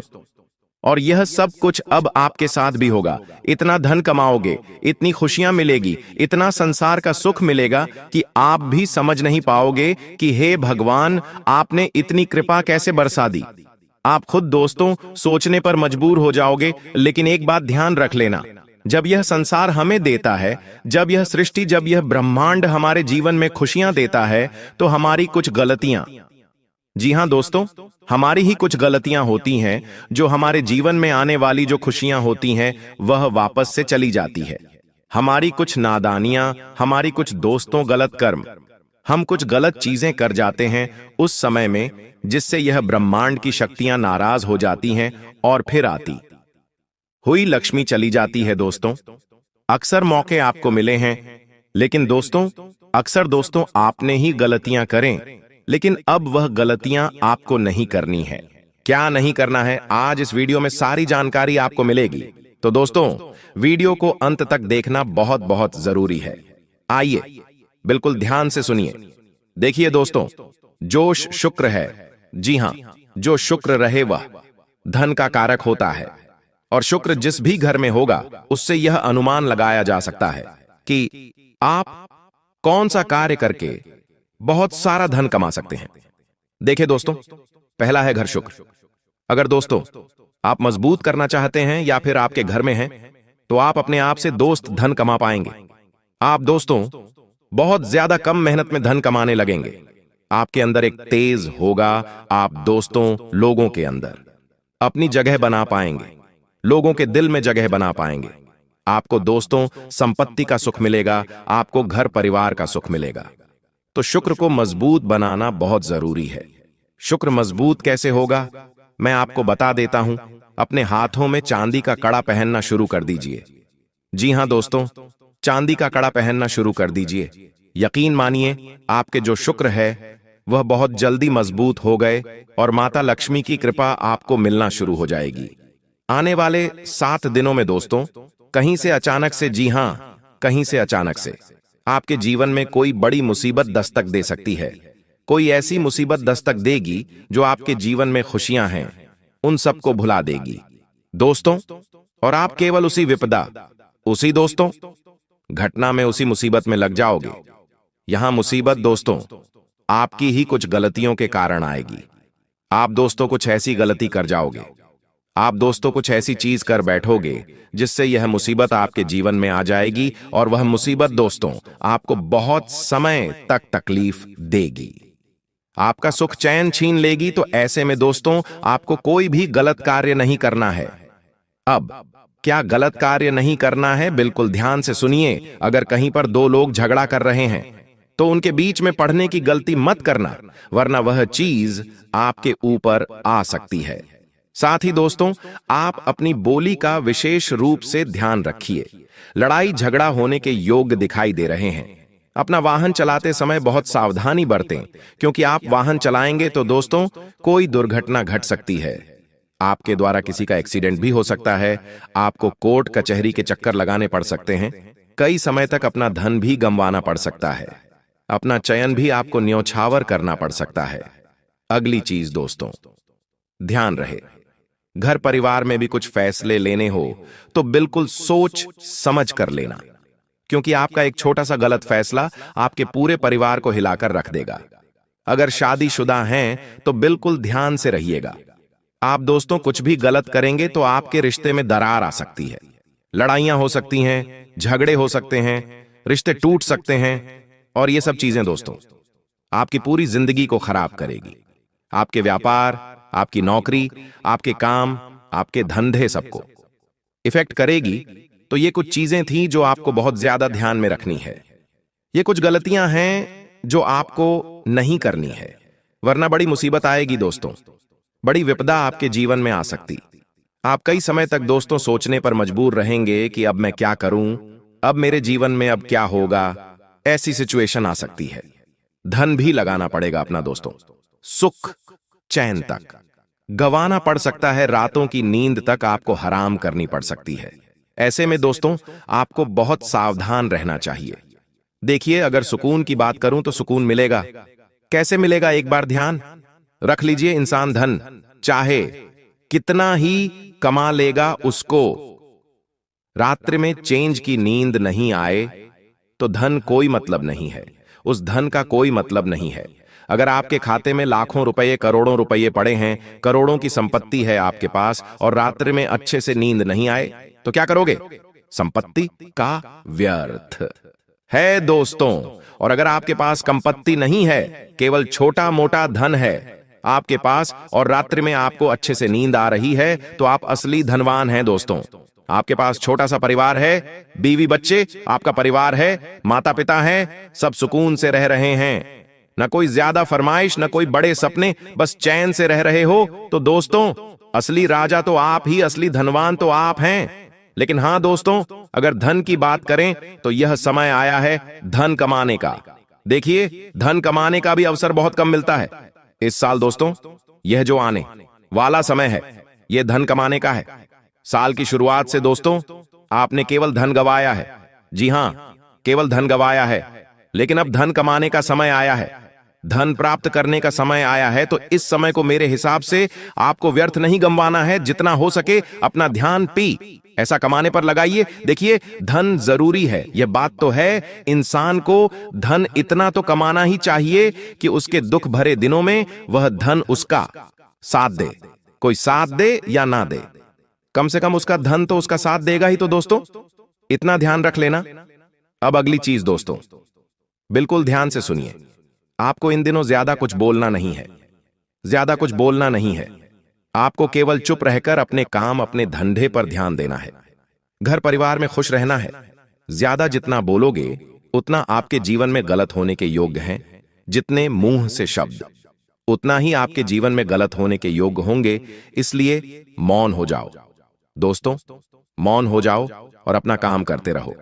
और यह सब कुछ अब आपके साथ भी होगा। इतना धन कमाओगे, इतनी खुशियां मिलेगी, इतना संसार का सुख मिलेगा कि आप भी समझ नहीं पाओगे कि हे भगवान आपने इतनी कृपा कैसे बरसा दी। आप खुद दोस्तों सोचने पर मजबूर हो जाओगे। लेकिन एक बात ध्यान रख लेना, जब यह संसार हमें देता है, जब यह सृष्टि, जब यह ब्रह्मांड हमारे जीवन में खुशियां देता है, तो हमारी कुछ गलतियां, जी हाँ दोस्तों, हमारी ही कुछ गलतियां होती हैं जो हमारे जीवन में आने वाली जो खुशियां होती हैं वह वापस से चली जाती है। हमारी कुछ नादानियां, हमारी कुछ दोस्तों गलत कर्म, हम कुछ गलत चीजें कर जाते हैं उस समय में, जिससे यह ब्रह्मांड की शक्तियां नाराज हो जाती हैं और फिर आती हुई लक्ष्मी चली जाती है दोस्तों। अक्सर मौके आपको मिले हैं, लेकिन दोस्तों अक्सर दोस्तों आपने ही गलतियां करें, लेकिन अब वह गलतियां आपको नहीं करनी है। क्या नहीं करना है, आज इस वीडियो में सारी जानकारी आपको मिलेगी। तो दोस्तों वीडियो को अंत तक देखना बहुत बहुत जरूरी है। आइए बिल्कुल ध्यान से सुनिए। देखिए दोस्तों, जोश शुक्र है। जी हां, जो शुक्र रहे वह धन का कारक होता है, और शुक्र जिस भी घर में होगा उससे यह अनुमान लगाया जा सकता है कि आप कौन सा कार्य करके बहुत सारा धन कमा सकते हैं। देखिए दोस्तों, पहला है घर शुक्र। अगर दोस्तों आप मजबूत करना चाहते हैं या फिर आपके घर में हैं, तो आप अपने आप से दोस्त धन कमा पाएंगे। आप दोस्तों बहुत ज्यादा कम मेहनत में धन कमाने लगेंगे। आपके अंदर एक तेज होगा। आप दोस्तों लोगों के अंदर अपनी जगह बना पाएंगे, लोगों के दिल में जगह बना पाएंगे। आपको दोस्तों संपत्ति का सुख मिलेगा, आपको घर परिवार का सुख मिलेगा। तो शुक्र को मजबूत बनाना बहुत जरूरी है। शुक्र मजबूत कैसे होगा, मैं आपको बता देता हूं। अपने हाथों में चांदी का कड़ा पहनना शुरू कर दीजिए। जी हां दोस्तों, चांदी का कड़ा पहनना शुरू कर दीजिए। यकीन मानिए आपके जो शुक्र है वह बहुत जल्दी मजबूत हो गए और माता लक्ष्मी की कृपा आपको मिलना शुरू हो जाएगी। आने वाले 7 दिनों में दोस्तों कहीं से अचानक से, जी हां कहीं से अचानक से आपके जीवन में कोई बड़ी मुसीबत दस्तक दे सकती है। कोई ऐसी मुसीबत दस्तक देगी जो आपके जीवन में खुशियां हैं उन सबको भुला देगी दोस्तों। और आप केवल उसी विपदा, उसी दोस्तों घटना में, उसी मुसीबत में लग जाओगे। यहां मुसीबत दोस्तों आपकी ही कुछ गलतियों के कारण आएगी। आप दोस्तों कुछ ऐसी गलती कर जाओगे, आप दोस्तों कुछ ऐसी चीज कर बैठोगे जिससे यह मुसीबत आपके जीवन में आ जाएगी, और वह मुसीबत दोस्तों आपको बहुत समय तक तकलीफ देगी, आपका सुख चैन छीन लेगी। तो ऐसे में दोस्तों आपको कोई भी गलत कार्य नहीं करना है। अब क्या गलत कार्य नहीं करना है, बिल्कुल ध्यान से सुनिए। अगर कहीं पर 2 लोग झगड़ा कर रहे हैं तो उनके बीच में पढ़ने की गलती मत करना, वरना वह चीज आपके ऊपर आ सकती है। साथ ही दोस्तों आप अपनी बोली का विशेष रूप से ध्यान रखिए। लड़ाई झगड़ा होने के योग दिखाई दे रहे हैं। अपना वाहन चलाते समय बहुत सावधानी बरतें, क्योंकि आप वाहन चलाएंगे तो दोस्तों कोई दुर्घटना घट सकती है। आपके द्वारा किसी का एक्सीडेंट भी हो सकता है। आपको कोर्ट कचहरी के चक्कर लगाने पड़ सकते हैं। कई समय तक अपना धन भी गंवाना पड़ सकता है। अपना चयन भी आपको न्योछावर करना पड़ सकता है। अगली चीज दोस्तों ध्यान रहे, घर परिवार में भी कुछ फैसले लेने हो तो बिल्कुल सोच समझ कर लेना, क्योंकि आपका एक छोटा सा गलत फैसला आपके पूरे परिवार को हिलाकर रख देगा। अगर शादीशुदा हैं तो बिल्कुल ध्यान से रहिएगा। आप दोस्तों कुछ भी गलत करेंगे तो आपके रिश्ते में दरार आ सकती है, लड़ाइयां हो सकती हैं, झगड़े हो सकते हैं, रिश्ते टूट सकते हैं, और ये सब चीजें दोस्तों आपकी पूरी जिंदगी को खराब करेगी। आपके व्यापार, आपकी नौकरी, आपके काम, आपके धंधे सबको इफेक्ट करेगी। तो ये कुछ चीजें थी जो आपको बहुत ज्यादा ध्यान में रखनी है। ये कुछ गलतियां हैं जो आपको नहीं करनी है, वरना बड़ी मुसीबत आएगी दोस्तों। बड़ी विपदा आपके जीवन में आ सकती। आप कई समय तक दोस्तों सोचने पर मजबूर रहेंगे कि अब मैं क्या करूं, अब मेरे जीवन में अब क्या होगा। ऐसी सिचुएशन आ सकती है। धन भी लगाना पड़ेगा अपना दोस्तों, सुख चैन तक गंवाना पड़ सकता है, रातों की नींद तक आपको हराम करनी पड़ सकती है। ऐसे में दोस्तों आपको बहुत सावधान रहना चाहिए। देखिए, अगर सुकून की बात करूं तो सुकून मिलेगा। कैसे मिलेगा, एक बार ध्यान रख लीजिए। इंसान धन चाहे कितना ही कमा लेगा, उसको रात्रि में चैन की नींद नहीं आए तो धन कोई मतलब नहीं है, उस धन का कोई मतलब नहीं है। अगर आपके खाते में लाखों रुपए, करोड़ों रुपए पड़े हैं, करोड़ों की संपत्ति है आपके पास, और रात्रि में अच्छे से नींद नहीं आए, तो क्या करोगे? संपत्ति का व्यर्थ है दोस्तों। और अगर आपके पास संपत्ति नहीं है, केवल छोटा मोटा धन है, आपके पास और रात्रि में आपको अच्छे से नींद आ रही है तो आप असली धनवान हैं दोस्तों। आपके पास छोटा सा परिवार है, बीवी बच्चे, आपका परिवार है, माता पिता हैं, सब सुकून से रह रहे हैं, न कोई ज्यादा फरमाइश, न कोई बड़े सपने, बस चैन से रह रहे हो, तो दोस्तों असली राजा तो आप ही, असली धनवान तो आप हैं। लेकिन हां दोस्तों, अगर धन की बात करें तो यह समय आया है धन कमाने का। देखिए, धन कमाने का भी अवसर बहुत कम मिलता है इस साल दोस्तों। यह जो आने वाला समय है, यह धन कमाने का है। साल की शुरुआत से दोस्तों आपने केवल धन गवाया है। जी हां, केवल धन गवाया है, लेकिन अब धन कमाने का समय आया है, धन प्राप्त करने का समय आया है। तो इस समय को मेरे हिसाब से आपको व्यर्थ नहीं गंवाना है। जितना हो सके अपना ध्यान ऐसा कमाने पर लगाइए। देखिए, धन जरूरी है, यह बात तो है। इंसान को धन इतना तो कमाना ही चाहिए कि उसके दुख भरे दिनों में वह धन उसका साथ दे। कोई साथ दे या ना दे, कम से कम उसका धन तो उसका साथ देगा ही। तो दोस्तों इतना ध्यान रख लेना। अब अगली चीज दोस्तों, बिल्कुल ध्यान से सुनिए। आपको इन दिनों ज्यादा कुछ बोलना नहीं है, ज्यादा कुछ बोलना नहीं है। आपको केवल चुप रहकर अपने काम, अपने धंधे पर ध्यान देना है। घर परिवार में खुश रहना है। ज्यादा जितना बोलोगे उतना आपके जीवन में गलत होने के योग्य हैं। जितने मुंह से शब्द, उतना ही आपके जीवन में गलत होने के योग्य होंगे। इसलिए मौन हो जाओ दोस्तों, मौन हो जाओ और अपना काम करते रहो।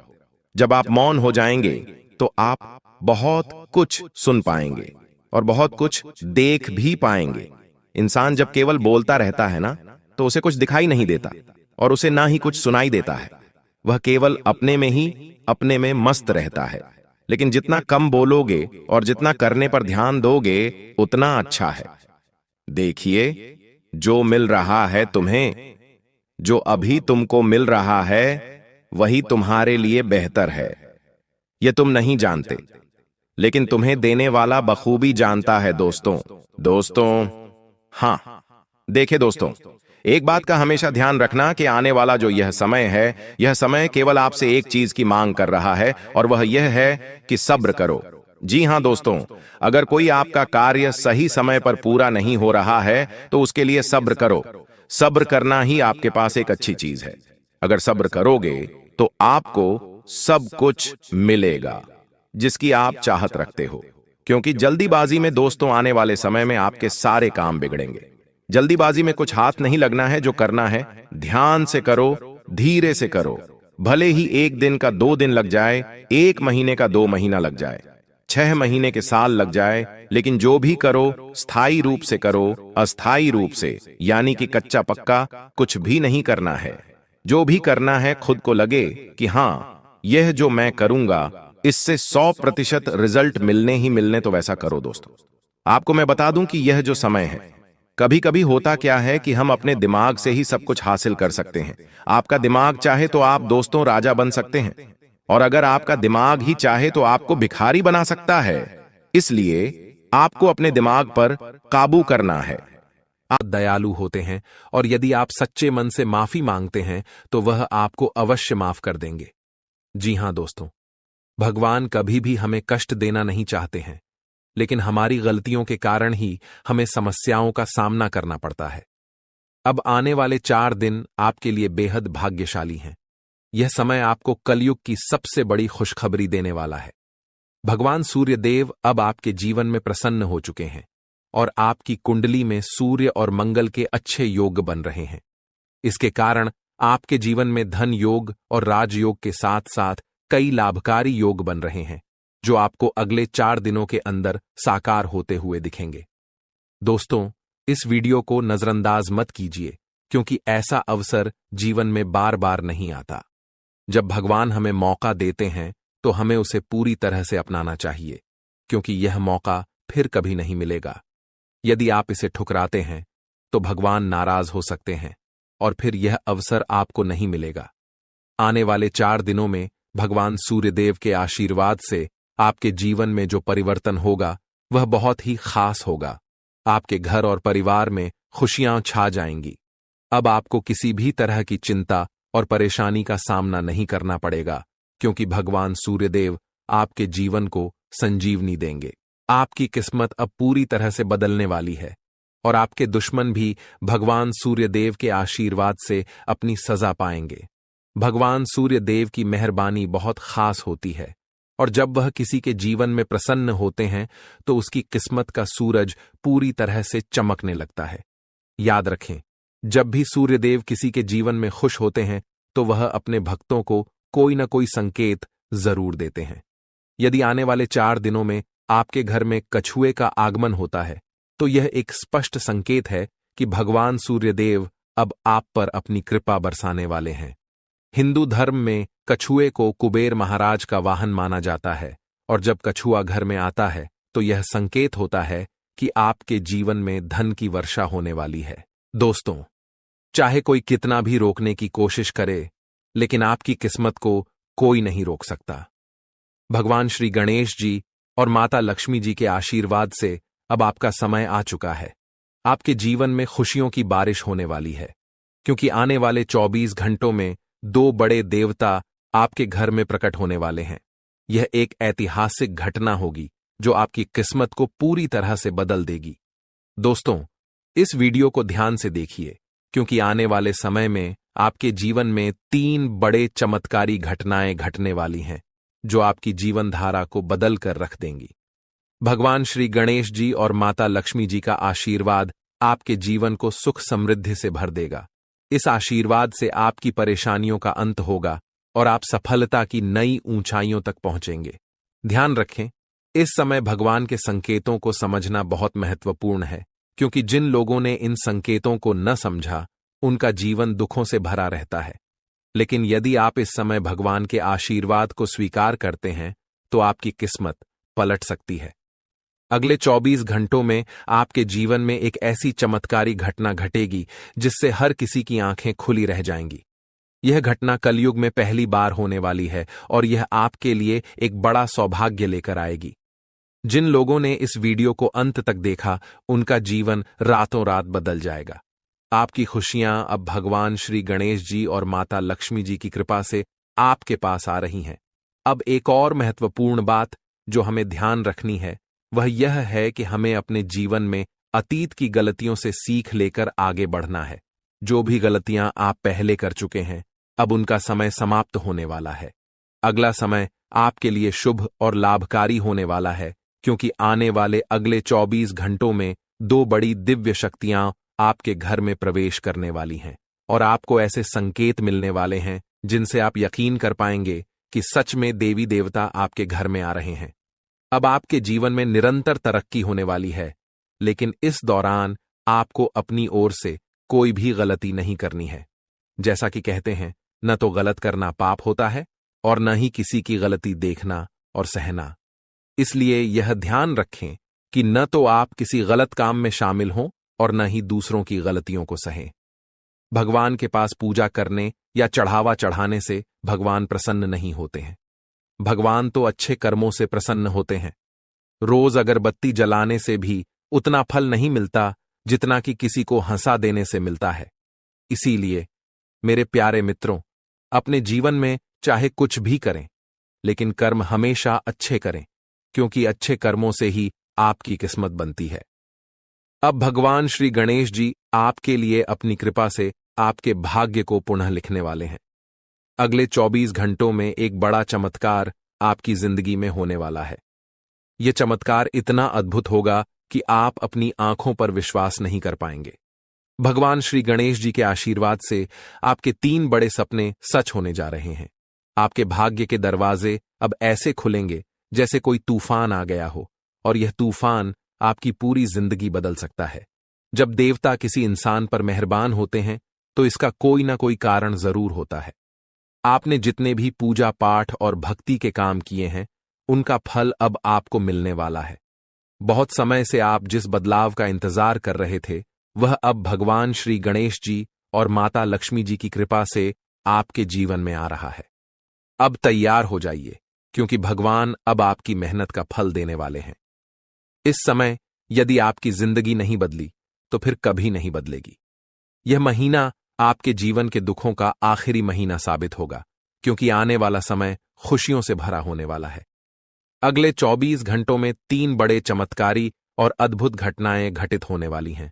जब आप मौन हो जाएंगे तो आप बहुत कुछ सुन पाएंगे और बहुत कुछ देख भी पाएंगे। इंसान जब केवल बोलता रहता है ना, तो उसे कुछ दिखाई नहीं देता और उसे ना ही कुछ सुनाई देता है। वह केवल अपने में ही, अपने में मस्त रहता है। लेकिन जितना कम बोलोगे और जितना करने पर ध्यान दोगे उतना अच्छा है। देखिए, जो मिल रहा है तुम्हें, जो अभी तुमको मिल रहा है, वही तुम्हारे लिए बेहतर है। यह तुम नहीं जानते, लेकिन तुम्हें देने वाला बखूबी जानता है दोस्तों। हां, देखिए दोस्तों, एक बात का हमेशा ध्यान रखना कि आने वाला जो यह समय है, यह समय केवल आपसे एक चीज की मांग कर रहा है, और वह यह है कि सब्र करो। जी हां दोस्तों, अगर कोई आपका कार्य सही समय पर पूरा नहीं हो रहा है तो उसके लिए सब्र करो। सब्र करना ही आपके पास एक अच्छी चीज है। अगर सब्र करोगे तो आपको सब कुछ मिलेगा जिसकी आप चाहत रखते हो। क्योंकि जल्दीबाजी में दोस्तों आने वाले समय में आपके सारे काम बिगड़ेंगे। जल्दीबाजी में कुछ हाथ नहीं लगना है। जो करना है ध्यान से करो, धीरे से करो। भले ही एक दिन का 2 दिन लग जाए, 1 महीने का 2 महीना लग जाए, 6 महीने के साल लग जाए, लेकिन जो भी करो स्थायी रूप से करो। अस्थायी रूप से यानी कि कच्चा पक्का कुछ भी नहीं करना है। जो भी करना है खुद को लगे कि हां, यह जो मैं करूंगा इससे 100% रिजल्ट मिलने ही मिलने, तो वैसा करो दोस्तों। आपको मैं बता दूं कि यह जो समय है, कभी कभी होता क्या है कि हम अपने दिमाग से ही सब कुछ हासिल कर सकते हैं। आपका दिमाग चाहे तो आप दोस्तों राजा बन सकते हैं, और अगर आपका दिमाग ही चाहे तो आपको भिखारी बना सकता है। इसलिए आपको अपने दिमाग पर काबू करना है। आप दयालु होते हैं और यदि आप सच्चे मन से माफी मांगते हैं तो वह आपको अवश्य माफ कर देंगे। जी हां दोस्तों, भगवान कभी भी हमें कष्ट देना नहीं चाहते हैं, लेकिन हमारी गलतियों के कारण ही हमें समस्याओं का सामना करना पड़ता है। अब आने वाले 4 दिन आपके लिए बेहद भाग्यशाली हैं। यह समय आपको कलयुग की सबसे बड़ी खुशखबरी देने वाला है। भगवान सूर्य देव अब आपके जीवन में प्रसन्न हो चुके हैं और आपकी कुंडली में सूर्य और मंगल के अच्छे योग बन रहे हैं। इसके कारण आपके जीवन में धन योग और राजयोग के साथ साथ कई लाभकारी योग बन रहे हैं, जो आपको अगले 4 दिनों के अंदर साकार होते हुए दिखेंगे। दोस्तों, इस वीडियो को नजरअंदाज मत कीजिए, क्योंकि ऐसा अवसर जीवन में बार बार नहीं आता। जब भगवान हमें मौका देते हैं तो हमें उसे पूरी तरह से अपनाना चाहिए, क्योंकि यह मौका फिर कभी नहीं मिलेगा। यदि आप इसे ठुकराते हैं तो भगवान नाराज हो सकते हैं और फिर यह अवसर आपको नहीं मिलेगा। आने वाले 4 दिनों में भगवान सूर्यदेव के आशीर्वाद से आपके जीवन में जो परिवर्तन होगा वह बहुत ही खास होगा। आपके घर और परिवार में खुशियां छा जाएंगी। अब आपको किसी भी तरह की चिंता और परेशानी का सामना नहीं करना पड़ेगा, क्योंकि भगवान सूर्यदेव आपके जीवन को संजीवनी देंगे। आपकी किस्मत अब पूरी तरह से बदलने वाली है। और आपके दुश्मन भी भगवान सूर्यदेव के आशीर्वाद से अपनी सजा पाएंगे। भगवान सूर्यदेव की मेहरबानी बहुत खास होती है और जब वह किसी के जीवन में प्रसन्न होते हैं तो उसकी किस्मत का सूरज पूरी तरह से चमकने लगता है। याद रखें, जब भी सूर्यदेव किसी के जीवन में खुश होते हैं तो वह अपने भक्तों को कोई न कोई संकेत जरूर देते हैं। यदि आने वाले 4 दिनों में आपके घर में कछुए का आगमन होता है तो यह एक स्पष्ट संकेत है कि भगवान सूर्यदेव अब आप पर अपनी कृपा बरसाने वाले हैं। हिंदू धर्म में कछुए को कुबेर महाराज का वाहन माना जाता है और जब कछुआ घर में आता है तो यह संकेत होता है कि आपके जीवन में धन की वर्षा होने वाली है। दोस्तों, चाहे कोई कितना भी रोकने की कोशिश करे, लेकिन आपकी किस्मत को कोई नहीं रोक सकता। भगवान श्री गणेश जी और माता लक्ष्मी जी के आशीर्वाद से अब आपका समय आ चुका है। आपके जीवन में खुशियों की बारिश होने वाली है, क्योंकि आने वाले 24 घंटों में 2 बड़े देवता आपके घर में प्रकट होने वाले हैं। यह एक ऐतिहासिक घटना होगी जो आपकी किस्मत को पूरी तरह से बदल देगी। दोस्तों, इस वीडियो को ध्यान से देखिए, क्योंकि आने वाले समय में आपके जीवन में 3 बड़े चमत्कारी घटनाएं घटने वाली हैं जो आपकी जीवन धारा को बदल कर रख देंगी। भगवान श्री गणेश जी और माता लक्ष्मी जी का आशीर्वाद आपके जीवन को सुख समृद्धि से भर देगा। इस आशीर्वाद से आपकी परेशानियों का अंत होगा और आप सफलता की नई ऊंचाइयों तक पहुंचेंगे। ध्यान रखें, इस समय भगवान के संकेतों को समझना बहुत महत्वपूर्ण है, क्योंकि जिन लोगों ने इन संकेतों को न समझा उनका जीवन दुखों से भरा रहता है। लेकिन यदि आप इस समय भगवान के आशीर्वाद को स्वीकार करते हैं तो आपकी किस्मत पलट सकती है। अगले 24 घंटों में आपके जीवन में एक ऐसी चमत्कारी घटना घटेगी जिससे हर किसी की आंखें खुली रह जाएंगी। यह घटना कलयुग में पहली बार होने वाली है और यह आपके लिए एक बड़ा सौभाग्य लेकर आएगी। जिन लोगों ने इस वीडियो को अंत तक देखा उनका जीवन रातों रात बदल जाएगा। आपकी खुशियां अब भगवान श्री गणेश जी और माता लक्ष्मी जी की कृपा से आपके पास आ रही हैं। अब एक और महत्वपूर्ण बात जो हमें ध्यान रखनी है वह यह है कि हमें अपने जीवन में अतीत की गलतियों से सीख लेकर आगे बढ़ना है। जो भी गलतियां आप पहले कर चुके हैं, अब उनका समय समाप्त होने वाला है। अगला समय आपके लिए शुभ और लाभकारी होने वाला है, क्योंकि आने वाले अगले 24 घंटों में 2 बड़ी दिव्य शक्तियां आपके घर में प्रवेश करने वाली हैं और आपको ऐसे संकेत मिलने वाले हैं जिनसे आप यकीन कर पाएंगे कि सच में देवी देवता आपके घर में आ रहे हैं। अब आपके जीवन में निरंतर तरक्की होने वाली है, लेकिन इस दौरान आपको अपनी ओर से कोई भी गलती नहीं करनी है। जैसा कि कहते हैं, न तो गलत करना पाप होता है और न ही किसी की गलती देखना और सहना। इसलिए यह ध्यान रखें कि न तो आप किसी गलत काम में शामिल हों और न ही दूसरों की गलतियों को सहें। भगवान के पास पूजा करने या चढ़ावा चढ़ाने से भगवान प्रसन्न नहीं होते हैं। भगवान तो अच्छे कर्मों से प्रसन्न होते हैं। रोज अगरबत्ती जलाने से भी उतना फल नहीं मिलता जितना कि किसी को हंसा देने से मिलता है। इसीलिए मेरे प्यारे मित्रों, अपने जीवन में चाहे कुछ भी करें, लेकिन कर्म हमेशा अच्छे करें, क्योंकि अच्छे कर्मों से ही आपकी किस्मत बनती है। अब भगवान श्री गणेश जी आपके लिए अपनी कृपा से आपके भाग्य को पुनः लिखने वाले हैं। अगले 24 घंटों में एक बड़ा चमत्कार आपकी जिंदगी में होने वाला है। यह चमत्कार इतना अद्भुत होगा कि आप अपनी आंखों पर विश्वास नहीं कर पाएंगे। भगवान श्री गणेश जी के आशीर्वाद से आपके 3 बड़े सपने सच होने जा रहे हैं। आपके भाग्य के दरवाजे अब ऐसे खुलेंगे जैसे कोई तूफान आ गया हो, और यह तूफान आपकी पूरी जिंदगी बदल सकता है। जब देवता किसी इंसान पर मेहरबान होते हैं तो इसका कोई ना कोई कारण जरूर होता है। आपने जितने भी पूजा पाठ और भक्ति के काम किए हैं उनका फल अब आपको मिलने वाला है। बहुत समय से आप जिस बदलाव का इंतजार कर रहे थे वह अब भगवान श्री गणेश जी और माता लक्ष्मी जी की कृपा से आपके जीवन में आ रहा है। अब तैयार हो जाइए, क्योंकि भगवान अब आपकी मेहनत का फल देने वाले हैं। इस समय यदि आपकी जिंदगी नहीं बदली तो फिर कभी नहीं बदलेगी। यह महीना आपके जीवन के दुखों का आखिरी महीना साबित होगा, क्योंकि आने वाला समय खुशियों से भरा होने वाला है। अगले 24 घंटों में 3 बड़े चमत्कारी और अद्भुत घटनाएं घटित होने वाली हैं,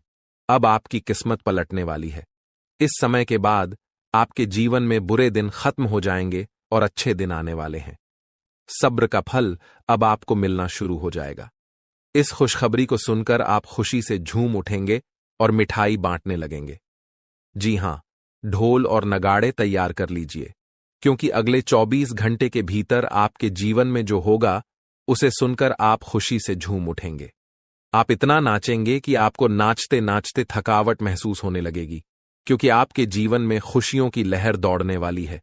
अब आपकी किस्मत पलटने वाली है। इस समय के बाद आपके जीवन में बुरे दिन खत्म हो जाएंगे और अच्छे दिन आने वाले हैं। सब्र का फल अब आपको मिलना शुरू हो जाएगा। इस खुशखबरी को सुनकर आप खुशी से झूम उठेंगे और मिठाई बांटने लगेंगे। जी हां, ढोल और नगाड़े तैयार कर लीजिए, क्योंकि अगले 24 घंटे के भीतर आपके जीवन में जो होगा उसे सुनकर आप खुशी से झूम उठेंगे। आप इतना नाचेंगे कि आपको नाचते नाचते थकावट महसूस होने लगेगी, क्योंकि आपके जीवन में खुशियों की लहर दौड़ने वाली है।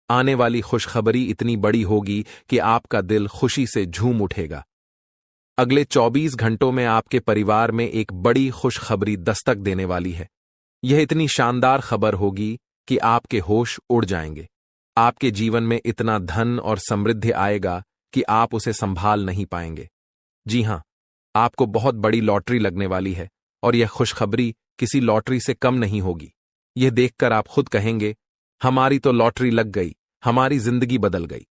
आने वाली खुशखबरी इतनी बड़ी होगी कि आपका दिल खुशी से झूम उठेगा। अगले 24 घंटों में आपके परिवार में एक बड़ी खुशखबरी दस्तक देने वाली है। यह इतनी शानदार खबर होगी कि आपके होश उड़ जाएंगे। आपके जीवन में इतना धन और समृद्धि आएगा कि आप उसे संभाल नहीं पाएंगे। जी हां, आपको बहुत बड़ी लॉटरी लगने वाली है और यह खुशखबरी किसी लॉटरी से कम नहीं होगी। यह देखकर आप खुद कहेंगे, हमारी तो लॉटरी लग गई, हमारी जिंदगी बदल गई।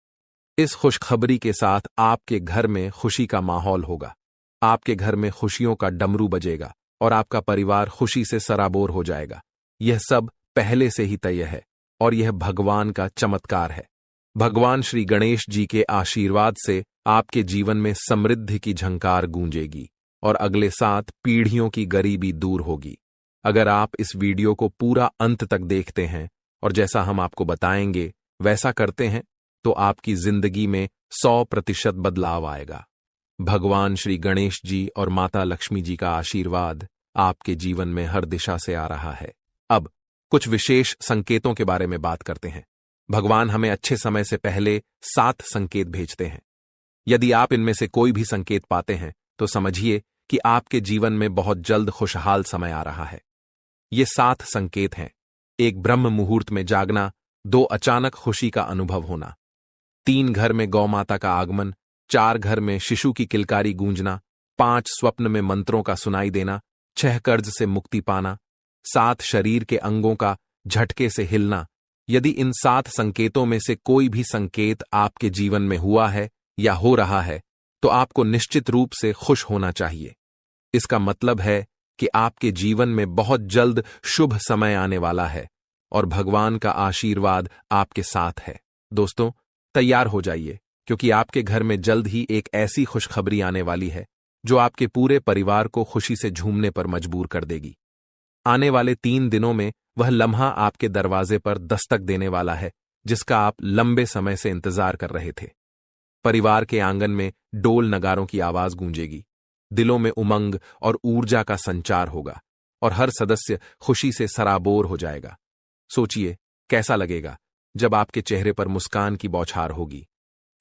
इस खुशखबरी के साथ आपके घर में खुशी का माहौल होगा। आपके घर में खुशियों का डमरू बजेगा और आपका परिवार खुशी से सराबोर हो जाएगा। यह सब पहले से ही तय है और यह भगवान का चमत्कार है। भगवान श्री गणेश जी के आशीर्वाद से आपके जीवन में समृद्धि की झंकार गूंजेगी और अगले 7 पीढ़ियों की गरीबी दूर होगी। अगर आप इस वीडियो को पूरा अंत तक देखते हैं और जैसा हम आपको बताएंगे वैसा करते हैं, तो आपकी जिंदगी में 100% बदलाव आएगा। भगवान श्री गणेश जी और माता लक्ष्मी जी का आशीर्वाद आपके जीवन में हर दिशा से आ रहा है। अब कुछ विशेष संकेतों के बारे में बात करते हैं। भगवान हमें अच्छे समय से पहले 7 संकेत भेजते हैं। यदि आप इनमें से कोई भी संकेत पाते हैं तो समझिए कि आपके जीवन में बहुत जल्द खुशहाल समय आ रहा है। ये 7 संकेत हैं। 1 ब्रह्म मुहूर्त में जागना, 2 अचानक खुशी का अनुभव होना, 3 घर में गौ माता का आगमन, 4 घर में शिशु की किलकारी गूंजना, 5 स्वप्न में मंत्रों का सुनाई देना, 6 कर्ज से मुक्ति पाना, 7 शरीर के अंगों का झटके से हिलना। यदि इन 7 संकेतों में से कोई भी संकेत आपके जीवन में हुआ है या हो रहा है तो आपको निश्चित रूप से खुश होना चाहिए। इसका मतलब है कि आपके जीवन में बहुत जल्द शुभ समय आने वाला है और भगवान का आशीर्वाद आपके साथ है। दोस्तों, तैयार हो जाइए, क्योंकि आपके घर में जल्द ही एक ऐसी खुशखबरी आने वाली है जो आपके पूरे परिवार को खुशी से झूमने पर मजबूर कर देगी। आने वाले 3 दिनों में वह लम्हा आपके दरवाजे पर दस्तक देने वाला है जिसका आप लंबे समय से इंतजार कर रहे थे। परिवार के आंगन में डोल नगारों की आवाज गूंजेगी, दिलों में उमंग और ऊर्जा का संचार होगा और हर सदस्य खुशी से सराबोर हो जाएगा। सोचिए कैसा लगेगा जब आपके चेहरे पर मुस्कान की बौछार होगी।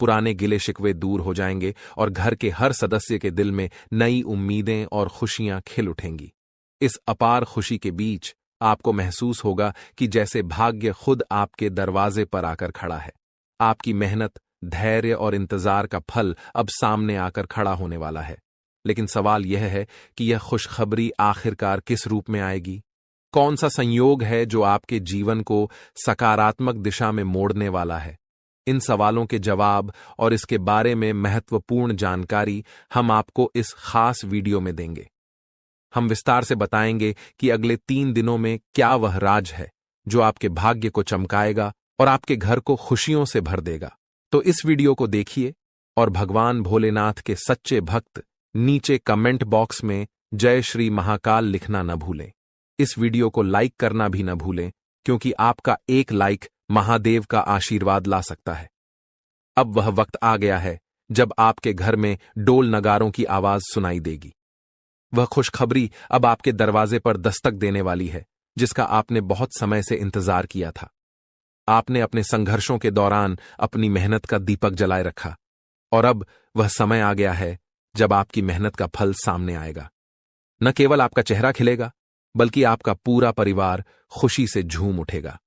पुराने गिले शिकवे दूर हो जाएंगे और घर के हर सदस्य के दिल में नई उम्मीदें और खुशियां खिल उठेंगी। इस अपार खुशी के बीच आपको महसूस होगा कि जैसे भाग्य खुद आपके दरवाजे पर आकर खड़ा है। आपकी मेहनत, धैर्य और इंतजार का फल अब सामने आकर खड़ा होने वाला है। लेकिन सवाल यह है कि यह खुशखबरी आखिरकार किस रूप में आएगी? कौन सा संयोग है जो आपके जीवन को सकारात्मक दिशा में मोड़ने वाला है? इन सवालों के जवाब और इसके बारे में महत्वपूर्ण जानकारी हम आपको इस खास वीडियो में देंगे। हम विस्तार से बताएंगे कि अगले 3 दिनों में क्या वह राज है जो आपके भाग्य को चमकाएगा और आपके घर को खुशियों से भर देगा। तो इस वीडियो को देखिए और भगवान भोलेनाथ के सच्चे भक्त नीचे कमेंट बॉक्स में जय श्री महाकाल लिखना न भूलें। इस वीडियो को लाइक करना भी न भूलें, क्योंकि आपका एक लाइक महादेव का आशीर्वाद ला सकता है। अब वह वक्त आ गया है जब आपके घर में डोल नगारों की आवाज सुनाई देगी। वह खुशखबरी अब आपके दरवाजे पर दस्तक देने वाली है जिसका आपने बहुत समय से इंतजार किया था। आपने अपने संघर्षों के दौरान अपनी मेहनत का दीपक जलाए रखा और अब वह समय आ गया है जब आपकी मेहनत का फल सामने आएगा। न केवल आपका चेहरा खिलेगा, बल्कि आपका पूरा परिवार खुशी से झूम उठेगा।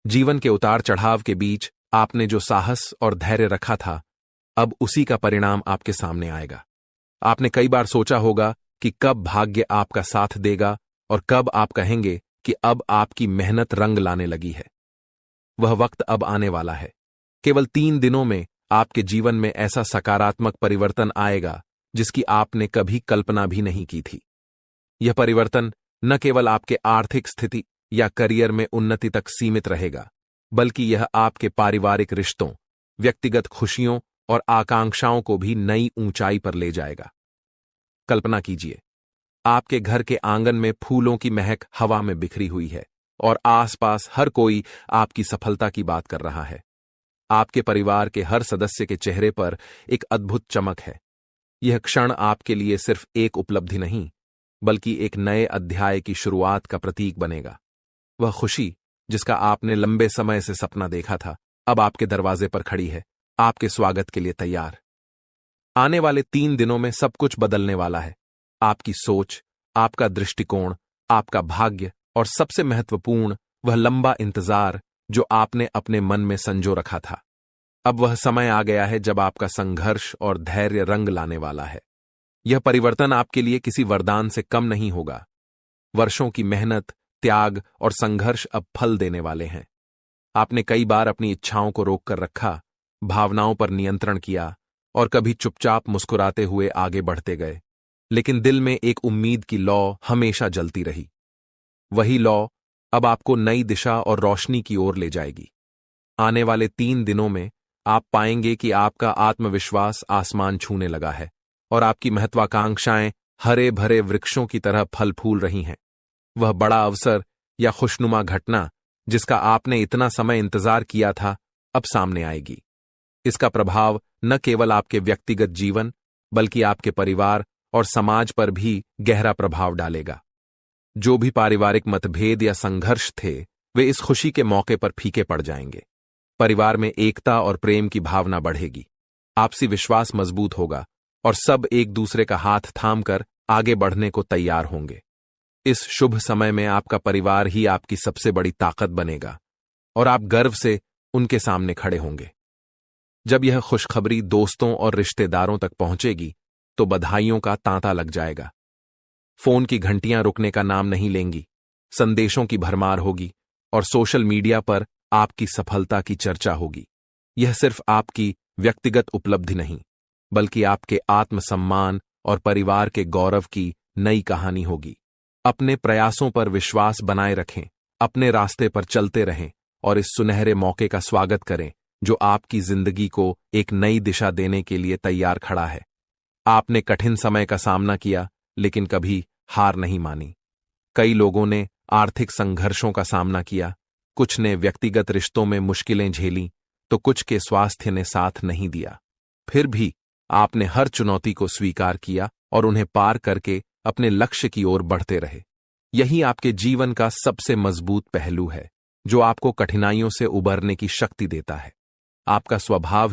जीवन के उतार चढ़ाव के बीच आपने जो साहस और धैर्य रखा था, अब उसी का परिणाम आपके सामने आएगा। आपने कई बार सोचा होगा कि कब भाग्य आपका साथ देगा और कब आप कहेंगे कि अब आपकी मेहनत रंग लाने लगी है। वह वक्त अब आने वाला है। केवल 3 दिनों में आपके जीवन में ऐसा सकारात्मक परिवर्तन आएगा जिसकी आपने कभी कल्पना भी नहीं की थी। यह परिवर्तन न केवल आपके आर्थिक स्थिति या करियर में उन्नति तक सीमित रहेगा, बल्कि यह आपके पारिवारिक रिश्तों, व्यक्तिगत खुशियों और आकांक्षाओं को भी नई ऊंचाई पर ले जाएगा। कल्पना कीजिए, आपके घर के आंगन में फूलों की महक हवा में बिखरी हुई है और आसपास हर कोई आपकी सफलता की बात कर रहा है। आपके परिवार के हर सदस्य के चेहरे पर एक अद्भुत चमक है। यह क्षण आपके लिए सिर्फ एक उपलब्धि नहीं, बल्कि एक नए अध्याय की शुरुआत का प्रतीक बनेगा। वह खुशी जिसका आपने लंबे समय से सपना देखा था, अब आपके दरवाजे पर खड़ी है, आपके स्वागत के लिए तैयार। आने वाले 3 दिनों में सब कुछ बदलने वाला है। आपकी सोच, आपका दृष्टिकोण, आपका भाग्य और सबसे महत्वपूर्ण वह लंबा इंतजार जो आपने अपने मन में संजो रखा था। अब वह समय आ गया है जब आपका संघर्ष और धैर्य रंग लाने वाला है। यह परिवर्तन आपके लिए किसी वरदान से कम नहीं होगा। वर्षों की मेहनत, त्याग और संघर्ष अब फल देने वाले हैं। आपने कई बार अपनी इच्छाओं को रोककर रखा, भावनाओं पर नियंत्रण किया और कभी चुपचाप मुस्कुराते हुए आगे बढ़ते गए, लेकिन दिल में एक उम्मीद की लौ हमेशा जलती रही। वही लौ अब आपको नई दिशा और रोशनी की ओर ले जाएगी। आने वाले 3 दिनों में आप पाएंगे कि आपका आत्मविश्वास आसमान छूने लगा है और आपकी महत्वाकांक्षाएं हरे भरे वृक्षों की तरह फल फूल रही हैं। वह बड़ा अवसर या खुशनुमा घटना जिसका आपने इतना समय इंतजार किया था, अब सामने आएगी। इसका प्रभाव न केवल आपके व्यक्तिगत जीवन, बल्कि आपके परिवार और समाज पर भी गहरा प्रभाव डालेगा। जो भी पारिवारिक मतभेद या संघर्ष थे, वे इस खुशी के मौके पर फीके पड़ जाएंगे। परिवार में एकता और प्रेम की भावना बढ़ेगी, आपसी विश्वास मजबूत होगा और सब एक दूसरे का हाथ थामकर आगे बढ़ने को तैयार होंगे। इस शुभ समय में आपका परिवार ही आपकी सबसे बड़ी ताकत बनेगा और आप गर्व से उनके सामने खड़े होंगे। जब यह खुशखबरी दोस्तों और रिश्तेदारों तक पहुंचेगी, तो बधाइयों का तांता लग जाएगा। फोन की घंटियां रुकने का नाम नहीं लेंगी, संदेशों की भरमार होगी और सोशल मीडिया पर आपकी सफलता की चर्चा होगी। यह सिर्फ आपकी व्यक्तिगत उपलब्धि नहीं, बल्कि आपके आत्मसम्मान और परिवार के गौरव की नई कहानी होगी। अपने प्रयासों पर विश्वास बनाए रखें, अपने रास्ते पर चलते रहें और इस सुनहरे मौके का स्वागत करें जो आपकी जिंदगी को एक नई दिशा देने के लिए तैयार खड़ा है। आपने कठिन समय का सामना किया, लेकिन कभी हार नहीं मानी। कई लोगों ने आर्थिक संघर्षों का सामना किया, कुछ ने व्यक्तिगत रिश्तों में मुश्किलें झेली, तो कुछ के स्वास्थ्य ने साथ नहीं दिया। फिर भी आपने हर चुनौती को स्वीकार किया और उन्हें पार करके अपने लक्ष्य की ओर बढ़ते रहे। यही आपके जीवन का सबसे मजबूत पहलू है, जो आपको कठिनाइयों से उबरने की शक्ति देता है। आपका स्वभाव